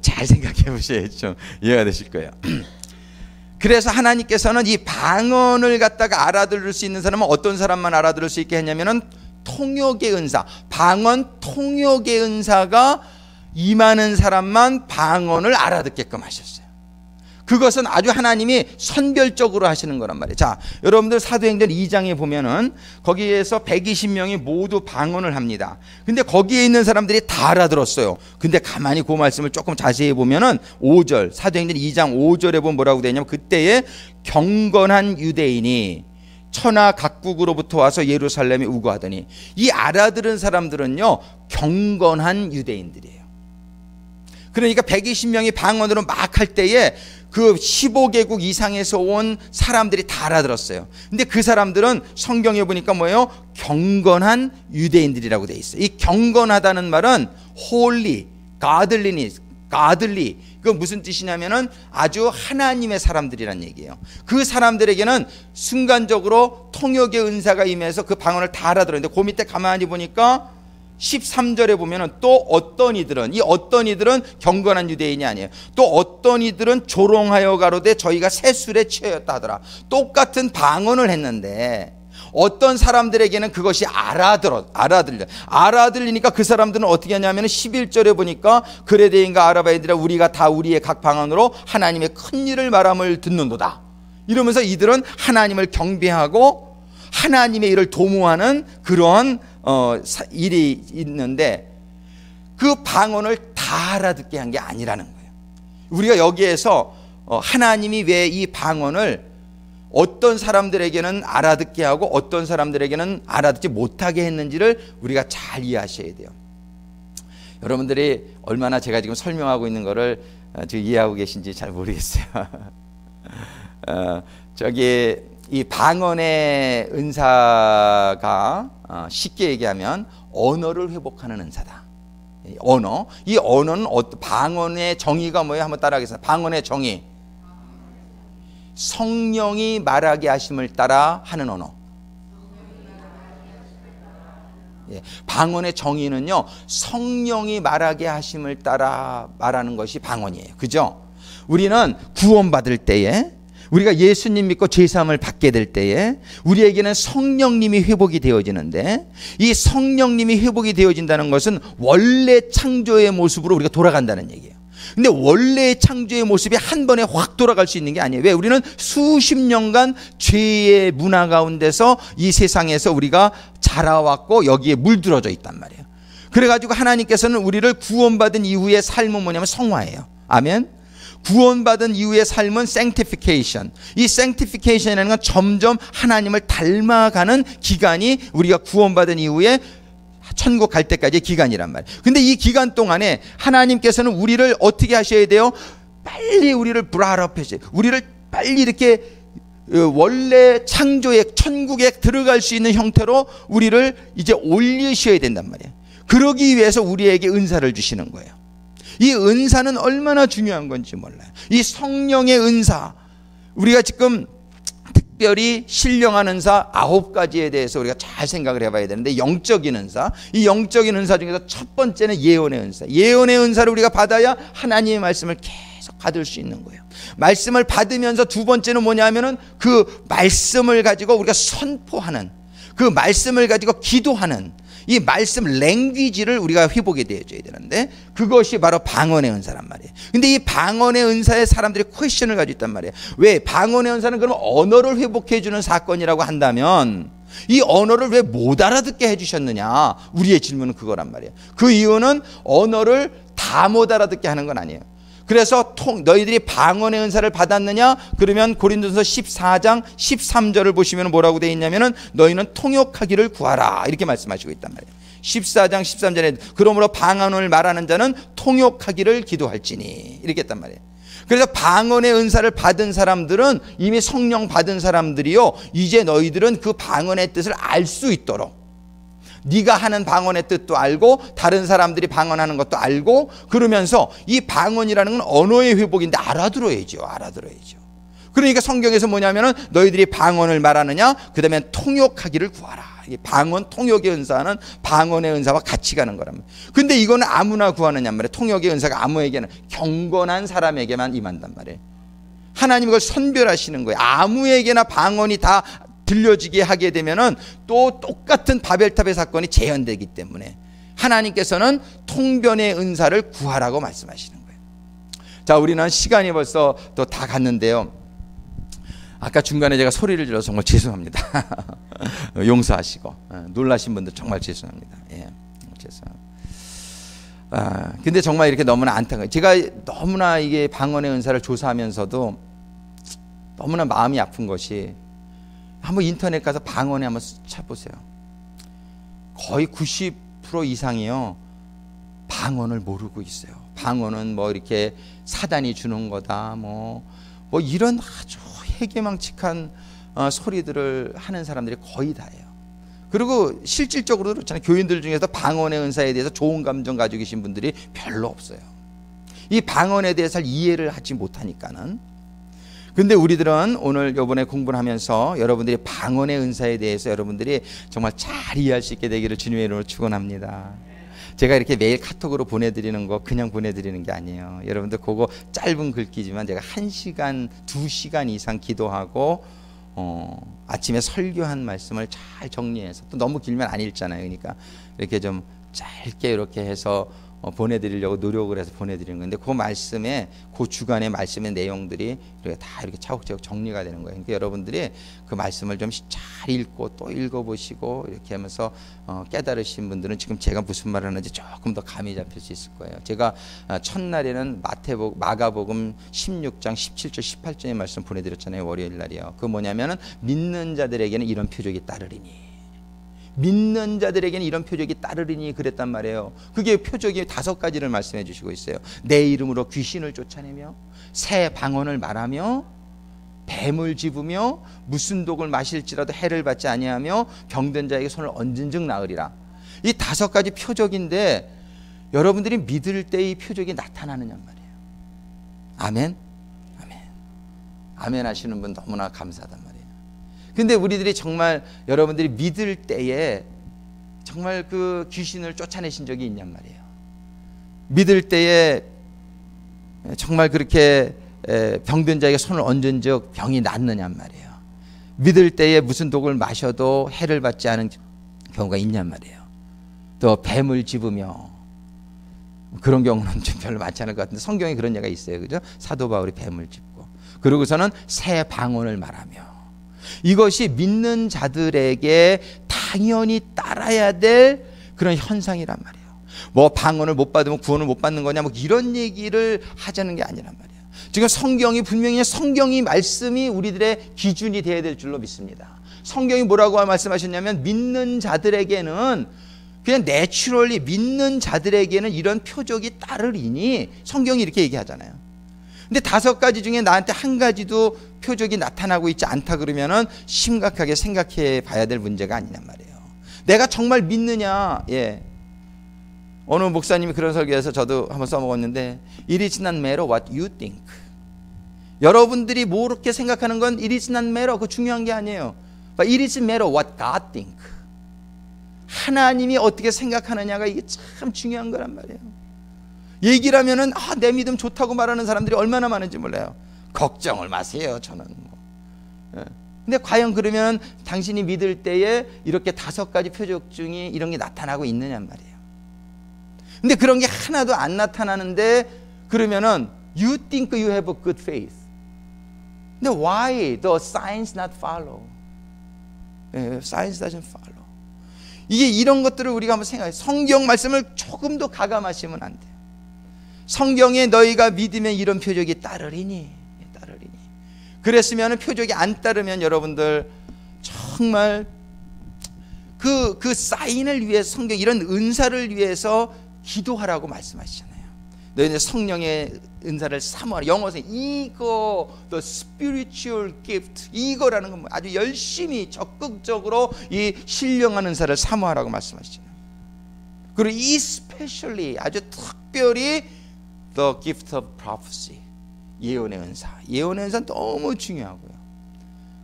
잘 생각해 보셔야죠. 이해가 되실 거예요. 그래서 하나님께서는 이 방언을 갖다가 알아들을 수 있는 사람은 어떤 사람만 알아들을 수 있게 했냐면은 통역의 은사, 방언 통역의 은사가 임하는 사람만 방언을 알아듣게끔 하셨어요. 그것은 아주 하나님이 선별적으로 하시는 거란 말이에요. 자, 여러분들 사도행전 2장에 보면은 거기에서 120명이 모두 방언을 합니다. 근데 거기에 있는 사람들이 다 알아들었어요. 근데 가만히 그 말씀을 조금 자세히 보면은 5절, 사도행전 2장 5절에 보면 뭐라고 되냐면, 그때에 경건한 유대인이 천하 각국으로부터 와서 예루살렘에 우거하더니, 이 알아들은 사람들은요 경건한 유대인들이에요. 그러니까 120명이 방언으로 막 할 때에 그 15개국 이상에서 온 사람들이 다 알아들었어요. 근데 그 사람들은 성경에 보니까 뭐예요? 경건한 유대인들이라고 돼 있어요. 이 경건하다는 말은 holy, godly. 그 무슨 뜻이냐면은 아주 하나님의 사람들이란 얘기예요. 그 사람들에게는 순간적으로 통역의 은사가 임해서 그 방언을 다 알아들었는데, 그 밑에 가만히 보니까 13절에 보면은 또 어떤 이들은, 이 어떤 이들은 경건한 유대인이 아니에요. 또 어떤 이들은 조롱하여 가로되 저희가 세술에 취하였다 하더라. 똑같은 방언을 했는데 어떤 사람들에게는 그것이 알아들리니까 그 사람들은 어떻게 하냐면 11절에 보니까 그레데인과 아라바인들아 우리가 다 우리의 각 방언으로 하나님의 큰 일을 말함을 듣는도다. 이러면서 이들은 하나님을 경배하고 하나님의 일을 도모하는 그런 일이 있는데 그 방언을 다 알아듣게 한 게 아니라는 거예요. 우리가 여기에서 하나님이 왜 이 방언을 어떤 사람들에게는 알아듣게 하고 어떤 사람들에게는 알아듣지 못하게 했는지를 우리가 잘 이해하셔야 돼요. 여러분들이 얼마나 제가 지금 설명하고 있는 거를 지금 이해하고 계신지 잘 모르겠어요. 이 방언의 은사가 쉽게 얘기하면 언어를 회복하는 은사다. 이 언어는 방언의 정의가 뭐예요? 한번 따라하겠습니다. 방언의 정의, 성령이 말하게 하심을 따라 하는 언어. 방언의 정의는요, 성령이 말하게 하심을 따라 말하는 것이 방언이에요. 그죠? 우리는 구원받을 때에, 우리가 예수님 믿고 죄사함을 받게 될 때에 우리에게는 성령님이 회복이 되어지는데, 이 성령님이 회복이 되어진다는 것은 원래 창조의 모습으로 우리가 돌아간다는 얘기예요. 근데 원래의 창조의 모습이 한 번에 확 돌아갈 수 있는 게 아니에요. 왜? 우리는 수십 년간 죄의 문화 가운데서 이 세상에서 우리가 자라왔고 여기에 물들어져 있단 말이에요. 그래가지고 하나님께서는 우리를 구원받은 이후의 삶은 뭐냐면 성화예요. 아멘. 구원받은 이후의 삶은 sanctification. 이 sanctification이라는 건 점점 하나님을 닮아가는 기간이 우리가 구원받은 이후에 천국 갈 때까지의 기간이란 말이에요. 근데 이 기간 동안에 하나님께서는 우리를 어떻게 하셔야 돼요? 빨리 우리를 브라럽해서 우리를 빨리 이렇게 원래 창조의 천국에 들어갈 수 있는 형태로 우리를 이제 올리셔야 된단 말이에요. 그러기 위해서 우리에게 은사를 주시는 거예요. 이 은사는 얼마나 중요한 건지 몰라요. 이 성령의 은사, 우리가 지금 특별히 신령한 은사 9가지에 대해서 우리가 잘 생각을 해봐야 되는데, 영적인 은사, 이 영적인 은사 중에서 첫 번째는 예언의 은사. 예언의 은사를 우리가 받아야 하나님의 말씀을 계속 받을 수 있는 거예요. 말씀을 받으면서 두 번째는 뭐냐면은 그 말씀을 가지고 우리가 선포하는, 그 말씀을 가지고 기도하는 이 말씀 랭귀지를 우리가 회복이 되어줘야 되는데, 그것이 바로 방언의 은사란 말이에요. 근데 이 방언의 은사에 사람들이 퀘스천을 가지고 있단 말이에요. 왜? 방언의 은사는 그럼 언어를 회복해 주는 사건이라고 한다면 이 언어를 왜 못 알아듣게 해주셨느냐? 우리의 질문은 그거란 말이에요. 그 이유는 언어를 다 못 알아듣게 하는 건 아니에요. 그래서 너희들이 방언의 은사를 받았느냐? 그러면 고린도서 14장 13절을 보시면 뭐라고 되어 있냐면은 너희는 통역하기를 구하라, 이렇게 말씀하시고 있단 말이에요. 14장 13절에 그러므로 방언을 말하는 자는 통역하기를 기도할지니, 이렇게 했단 말이에요. 그래서 방언의 은사를 받은 사람들은, 이미 성령 받은 사람들이요, 이제 너희들은 그 방언의 뜻을 알 수 있도록, 네가 하는 방언의 뜻도 알고 다른 사람들이 방언하는 것도 알고, 그러면서 이 방언이라는 건 언어의 회복인데 알아들어야죠. 그러니까 성경에서 뭐냐면은 너희들이 방언을 말하느냐, 그 다음에 통역하기를 구하라. 방언, 통역의 은사는 방언의 은사와 같이 가는 거란 말이에요. 근데 이거는 아무나 구하느냐 말이에요. 통역의 은사가 아무에게는, 경건한 사람에게만 임한단 말이에요. 하나님 그걸 선별하시는 거예요. 아무에게나 방언이 다 들려지게 하게 되면은 또 똑같은 바벨탑의 사건이 재현되기 때문에 하나님께서는 통변의 은사를 구하라고 말씀하시는 거예요. 자, 우리는 시간이 벌써 또 다 갔는데요. 아까 중간에 제가 소리를 질러서 정말 죄송합니다. 용서하시고, 놀라신 분들 정말 죄송합니다. 예, 죄송합니다. 근데 정말 이렇게 너무나 안타까워요. 제가 너무나 이게 방언의 은사를 조사하면서도 너무나 마음이 아픈 것이, 한번 인터넷 가서 방언에 한번 쳐보세요. 거의 90% 이상이요, 방언을 모르고 있어요. 방언은 뭐 이렇게 사단이 주는 거다, 뭐 이런 아주 해괴망측한 소리들을 하는 사람들이 거의 다예요. 그리고 실질적으로 그렇잖아요. 교인들 중에서 방언의 은사에 대해서 좋은 감정 가지고 계신 분들이 별로 없어요. 이 방언에 대해서 이해를 하지 못하니까는. 근데 우리들은 오늘 이번에 공부를 하면서 여러분들이 방언의 은사에 대해서 여러분들이 정말 잘 이해할 수 있게 되기를 주님의 이름으로 축원합니다. 제가 이렇게 매일 카톡으로 보내드리는 거 그냥 보내드리는 게 아니에요. 여러분들 그거 짧은 글귀지만 제가 1시간, 2시간 이상 기도하고 아침에 설교한 말씀을 잘 정리해서, 또 너무 길면 안 읽잖아요. 그러니까 이렇게 좀 짧게 이렇게 해서 보내드리려고 노력을 해서 보내드리는 건데, 그 말씀에, 그 주간의 말씀의 내용들이 이렇게 다 이렇게 차곡차곡 정리가 되는 거예요. 그러니까 여러분들이 그 말씀을 좀 잘 읽고 또 읽어보시고 이렇게 하면서 깨달으신 분들은 지금 제가 무슨 말을 하는지 조금 더 감이 잡힐 수 있을 거예요. 제가 첫날에는 마가복음 16장 17절 18절의 말씀 보내드렸잖아요. 월요일 날이요. 그 뭐냐면은 믿는 자들에게는 이런 표적이 따르리니, 믿는 자들에게는 이런 표적이 따르리니 그랬단 말이에요. 그게 표적이 5가지를 말씀해 주시고 있어요. 내 이름으로 귀신을 쫓아내며, 새 방언을 말하며, 뱀을 집으며, 무슨 독을 마실지라도 해를 받지 아니하며, 병든 자에게 손을 얹은 즉 나으리라. 이 5가지 표적인데 여러분들이 믿을 때 이 표적이 나타나느냐 말이에요. 아멘? 아멘. 아멘 하시는 분 너무나 감사하단 말이에요. 근데 우리들이 정말 여러분들이 믿을 때에 정말 그 귀신을 쫓아내신 적이 있냔 말이에요. 믿을 때에 정말 그렇게 병든 자에게 손을 얹은 즉 병이 낫느냔 말이에요. 믿을 때에 무슨 독을 마셔도 해를 받지 않은 경우가 있냔 말이에요. 또 뱀을 집으며, 그런 경우는 좀 별로 많지 않을 것 같은데 성경에 그런 예가 있어요. 그죠? 사도 바울이 뱀을 집고, 그러고서는 새 방언을 말하며, 이것이 믿는 자들에게 당연히 따라야 될 그런 현상이란 말이에요. 뭐 방언을 못 받으면 구원을 못 받는 거냐, 뭐 이런 얘기를 하자는 게 아니란 말이에요. 지금 성경이 분명히, 성경이 말씀이 우리들의 기준이 되어야 될 줄로 믿습니다. 성경이 뭐라고 말씀하셨냐면, 믿는 자들에게는, 그냥 내추럴리 믿는 자들에게는 이런 표적이 따르리니, 성경이 이렇게 얘기하잖아요. 근데 5가지 중에 나한테 한 가지도 표적이 나타나고 있지 않다 그러면은 심각하게 생각해 봐야 될 문제가 아니란 말이에요. 내가 정말 믿느냐? 예. 어느 목사님이 그런 설교에서 저도 한번 써먹었는데, It is not matter what you think. 여러분들이 뭐렇게 생각하는 건 It is not matter, 그 중요한 게 아니에요. But it is matter what God think. 하나님이 어떻게 생각하느냐가 이게 참 중요한 거란 말이에요. 얘기를 하면은 내 믿음 좋다고 말하는 사람들이 얼마나 많은지 몰라요. 걱정을 마세요, 저는 뭐. 근데 과연 그러면 당신이 믿을 때에 이렇게 5가지 표적 중에 이런 게 나타나고 있느냐 말이에요. 근데 그런 게 하나도 안 나타나는데 그러면은 you think you have a good faith. 근데 why the signs not follow? Signs doesn't follow. 이게 이런 것들을 우리가 한번 생각해. 성경 말씀을 조금 더 가감하시면 안 돼요. 성경에 너희가 믿으면 이런 표적이 따르리니. 그랬으면 표적이 안 따르면 여러분들 정말 그 사인을 위해서, 성경 이런 은사를 위해서 기도하라고 말씀하시잖아요. 너희는 성령의 은사를 사모하라. 영어에서 이거 the spiritual gift, 이거라는 건 아주 열심히 적극적으로 이 신령한 은사를 사모하라고 말씀하시잖아요. 그리고 especially 아주 특별히 the gift of prophecy, 예언의 은사. 예언의 은사는 너무 중요하고요.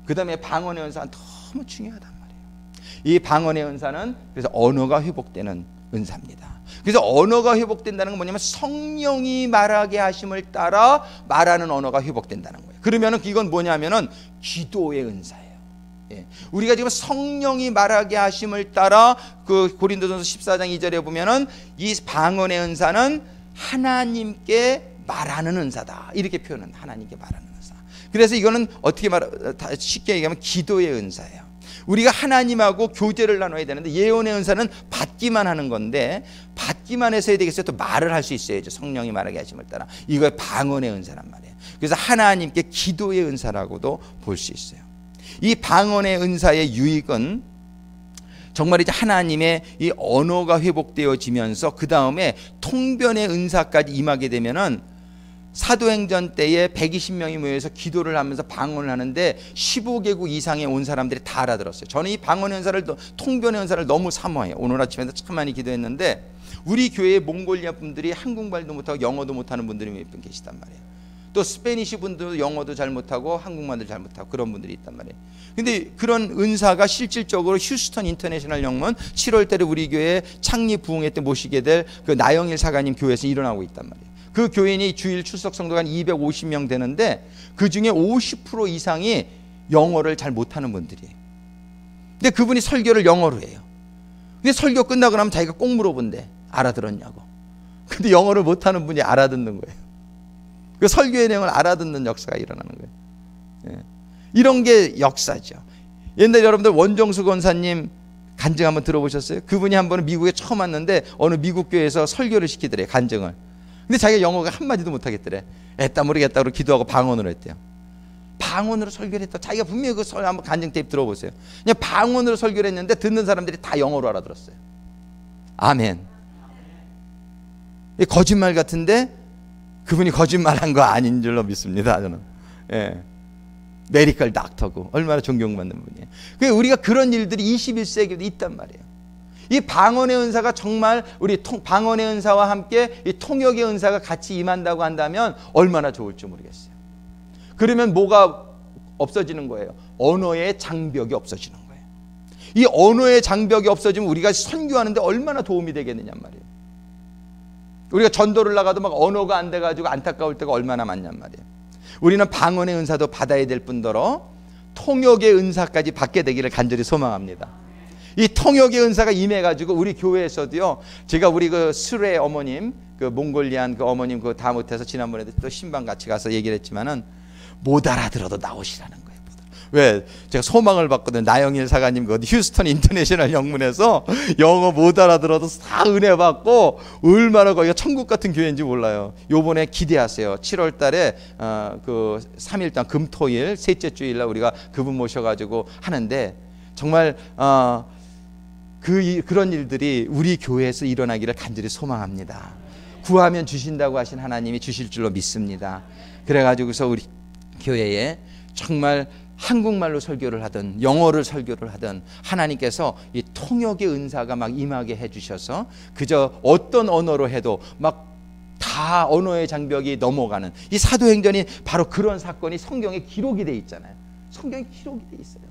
그 다음에 방언의 은사는 너무 중요하단 말이에요. 이 방언의 은사는 그래서 언어가 회복되는 은사입니다. 그래서 언어가 회복된다는 건 뭐냐면 성령이 말하게 하심을 따라 말하는 언어가 회복된다는 거예요. 그러면 이건 뭐냐면은 기도의 은사예요. 예. 우리가 지금 성령이 말하게 하심을 따라 그 고린도전서 14장 2절에 보면은 이 방언의 은사는 하나님께 말하는 은사다, 이렇게 표현은 하나님께 말하는 은사. 그래서 이거는 어떻게 쉽게 얘기하면 기도의 은사예요. 우리가 하나님하고 교제를 나눠야 되는데 예언의 은사는 받기만 하는 건데, 받기만 해서 해야 되겠어요? 또 말을 할 수 있어야죠. 성령이 말하게 하심을 따라. 이거 방언의 은사란 말이에요. 그래서 하나님께 기도의 은사라고도 볼 수 있어요. 이 방언의 은사의 유익은 정말 이제 하나님의 이 언어가 회복되어지면서 그 다음에 통변의 은사까지 임하게 되면은 사도행전 때에 120명이 모여서 기도를 하면서 방언을 하는데 15개국 이상에 온 사람들이 다 알아들었어요. 저는 이 방언의 은사를, 통변의 은사를 너무 사모해요. 오늘 아침에도 참 많이 기도했는데 우리 교회에 몽골리아 분들이 한국말도 못하고 영어도 못하는 분들이 몇 분 계시단 말이에요. 또 스페니시 분도 영어도 잘 못하고 한국말도 잘 못하고 그런 분들이 있단 말이에요. 근데 그런 은사가 실질적으로 휴스턴 인터내셔널 영문 7월 달에 우리 교회 창립 부흥회 때 모시게 될 그 나영일 사가님 교회에서 일어나고 있단 말이에요. 그 교인이 주일 출석 성도가 한 250명 되는데 그 중에 50% 이상이 영어를 잘 못하는 분들이에요. 근데 그분이 설교를 영어로 해요. 근데 설교 끝나고 나면 자기가 꼭 물어본대. 알아들었냐고. 근데 영어를 못하는 분이 알아듣는 거예요. 그 설교의 내용을 알아듣는 역사가 일어나는 거예요. 예. 이런 게 역사죠. 옛날에 여러분들 원정수 권사님 간증 한번 들어보셨어요? 그분이 한 번은 미국에 처음 왔는데 어느 미국 교회에서 설교를 시키더래요. 간증을. 근데 자기가 영어가 한마디도 못하겠더래. 애따 모르겠다 그러고 기도하고 방언으로 했대요. 방언으로 설교를 했다. 자기가 분명히 그 한번 간증 테이프 들어보세요. 그냥 방언으로 설교를 했는데 듣는 사람들이 다 영어로 알아들었어요. 아멘. 거짓말 같은데 그분이 거짓말한 거 아닌 줄로 믿습니다. 저는. 예. 메디컬 닥터고 얼마나 존경받는 분이에요. 그러니까 우리가 그런 일들이 21세기에도 있단 말이에요. 이 방언의 은사가 정말 우리 방언의 은사와 함께 이 통역의 은사가 같이 임한다고 한다면 얼마나 좋을지 모르겠어요. 그러면 뭐가 없어지는 거예요? 언어의 장벽이 없어지는 거예요. 이 언어의 장벽이 없어지면 우리가 선교하는데 얼마나 도움이 되겠느냐 말이에요. 우리가 전도를 나가도 막 언어가 안 돼가지고 안타까울 때가 얼마나 많냔 말이에요. 우리는 방언의 은사도 받아야 될 뿐더러 통역의 은사까지 받게 되기를 간절히 소망합니다. 이 통역의 은사가 임해가지고 우리 교회에서도요. 제가 우리 그 스레 어머님, 그 몽골리안 그 어머님 그거 다 못해서 지난번에도 또 신방 같이 가서 얘기를 했지만은 못 알아들어도 나오시라는 거예요. 왜? 제가 소망을 받거든요. 나영일 사가님 그 휴스턴 인터내셔널 영문에서 영어 못 알아들어도 다 은혜 받고 얼마나 거기가 천국 같은 교회인지 몰라요. 요번에 기대하세요. 7월 달에 그 3일 동안 금토일 셋째 주일날 우리가 그분 모셔가지고 하는데 정말 그런 일들이 우리 교회에서 일어나기를 간절히 소망합니다. 구하면 주신다고 하신 하나님이 주실 줄로 믿습니다. 그래가지고서 우리 교회에 정말 한국말로 설교를 하든 영어를 설교를 하든 하나님께서 이 통역의 은사가 막 임하게 해주셔서 그저 어떤 언어로 해도 막 다 언어의 장벽이 넘어가는 이 사도행전이 바로 그런 사건이 성경에 기록이 돼 있잖아요. 성경에 기록이 돼 있어요.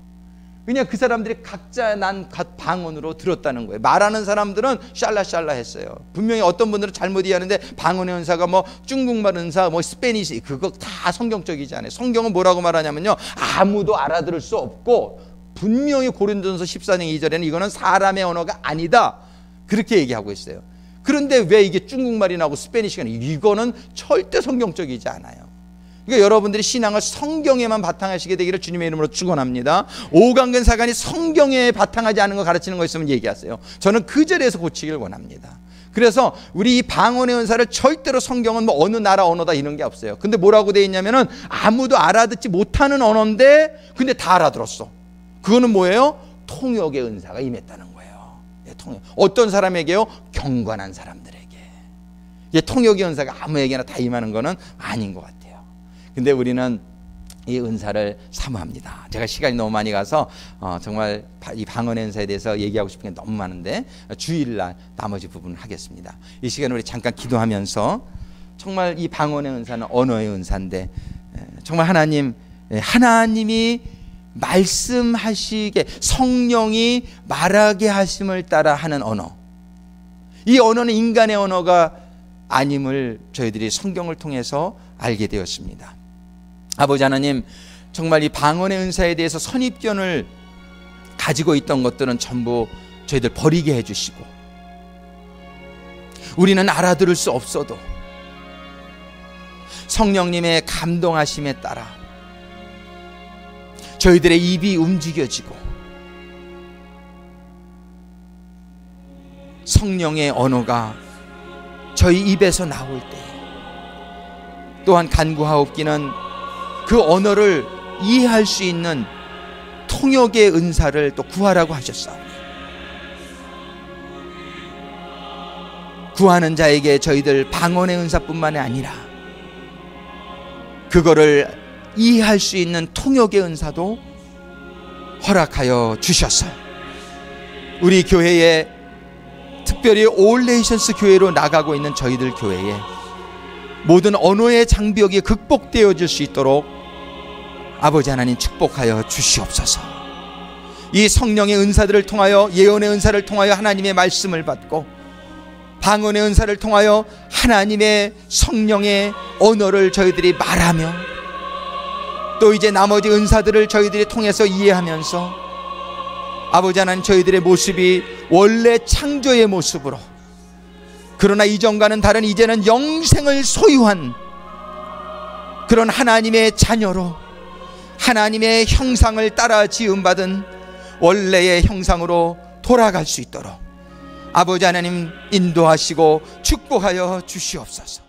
그냥 그 사람들이 각자 난 방언으로 들었다는 거예요. 말하는 사람들은 샬라샬라 했어요. 분명히 어떤 분들은 잘못 이해하는데 방언의 은사가 뭐 중국말 은사, 뭐 스페니시 그거 다 성경적이지 않아요. 성경은 뭐라고 말하냐면요. 아무도 알아들을 수 없고 분명히 고린도전서 14장 2절에는 이거는 사람의 언어가 아니다. 그렇게 얘기하고 있어요. 그런데 왜 이게 중국말이 나오고 스페니시가 이거는 절대 성경적이지 않아요. 그러니까 여러분들이 신앙을 성경에만 바탕하시게 되기를 주님의 이름으로 축원합니다. 오강근 사관이 성경에 바탕하지 않은 거 가르치는 거 있으면 얘기하세요. 저는 그 절에서 고치길 원합니다. 그래서 우리 이 방언의 은사를 절대로 성경은 뭐 어느 나라 언어다 이런 게 없어요. 근데 뭐라고 돼 있냐면은 아무도 알아듣지 못하는 언어인데 근데 다 알아들었어. 그거는 뭐예요? 통역의 은사가 임했다는 거예요. 네, 통역. 어떤 사람에게요? 경건한 사람들에게. 통역의 은사가 아무에게나 다 임하는 거는 아닌 것 같아요. 근데 우리는 이 은사를 사모합니다. 제가 시간이 너무 많이 가서 정말 이 방언의 은사에 대해서 얘기하고 싶은 게 너무 많은데 주일날 나머지 부분을 하겠습니다. 이 시간에 우리 잠깐 기도하면서 정말 이 방언의 은사는 언어의 은사인데 정말 하나님이 말씀하시게 성령이 말하게 하심을 따라 하는 언어, 이 언어는 인간의 언어가 아님을 저희들이 성경을 통해서 알게 되었습니다. 아버지 하나님, 정말 이 방언의 은사에 대해서 선입견을 가지고 있던 것들은 전부 저희들 버리게 해주시고, 우리는 알아들을 수 없어도 성령님의 감동하심에 따라 저희들의 입이 움직여지고 성령의 언어가 저희 입에서 나올 때 또한 간구하옵기는 그 언어를 이해할 수 있는 통역의 은사를 또 구하라고 하셨사오니 구하는 자에게 저희들 방언의 은사뿐만이 아니라 그거를 이해할 수 있는 통역의 은사도 허락하여 주셔서 우리 교회에 특별히 올 네이션스 교회로 나가고 있는 저희들 교회에 모든 언어의 장벽이 극복되어질 수 있도록 아버지 하나님 축복하여 주시옵소서. 이 성령의 은사들을 통하여, 예언의 은사를 통하여 하나님의 말씀을 받고, 방언의 은사를 통하여 하나님의 성령의 언어를 저희들이 말하며, 또 이제 나머지 은사들을 저희들이 통해서 이해하면서 아버지 하나님, 저희들의 모습이 원래 창조의 모습으로, 그러나 이전과는 다른 이제는 영생을 소유한 그런 하나님의 자녀로, 하나님의 형상을 따라 지음받은 원래의 형상으로 돌아갈 수 있도록 아버지 하나님 인도하시고 축복하여 주시옵소서.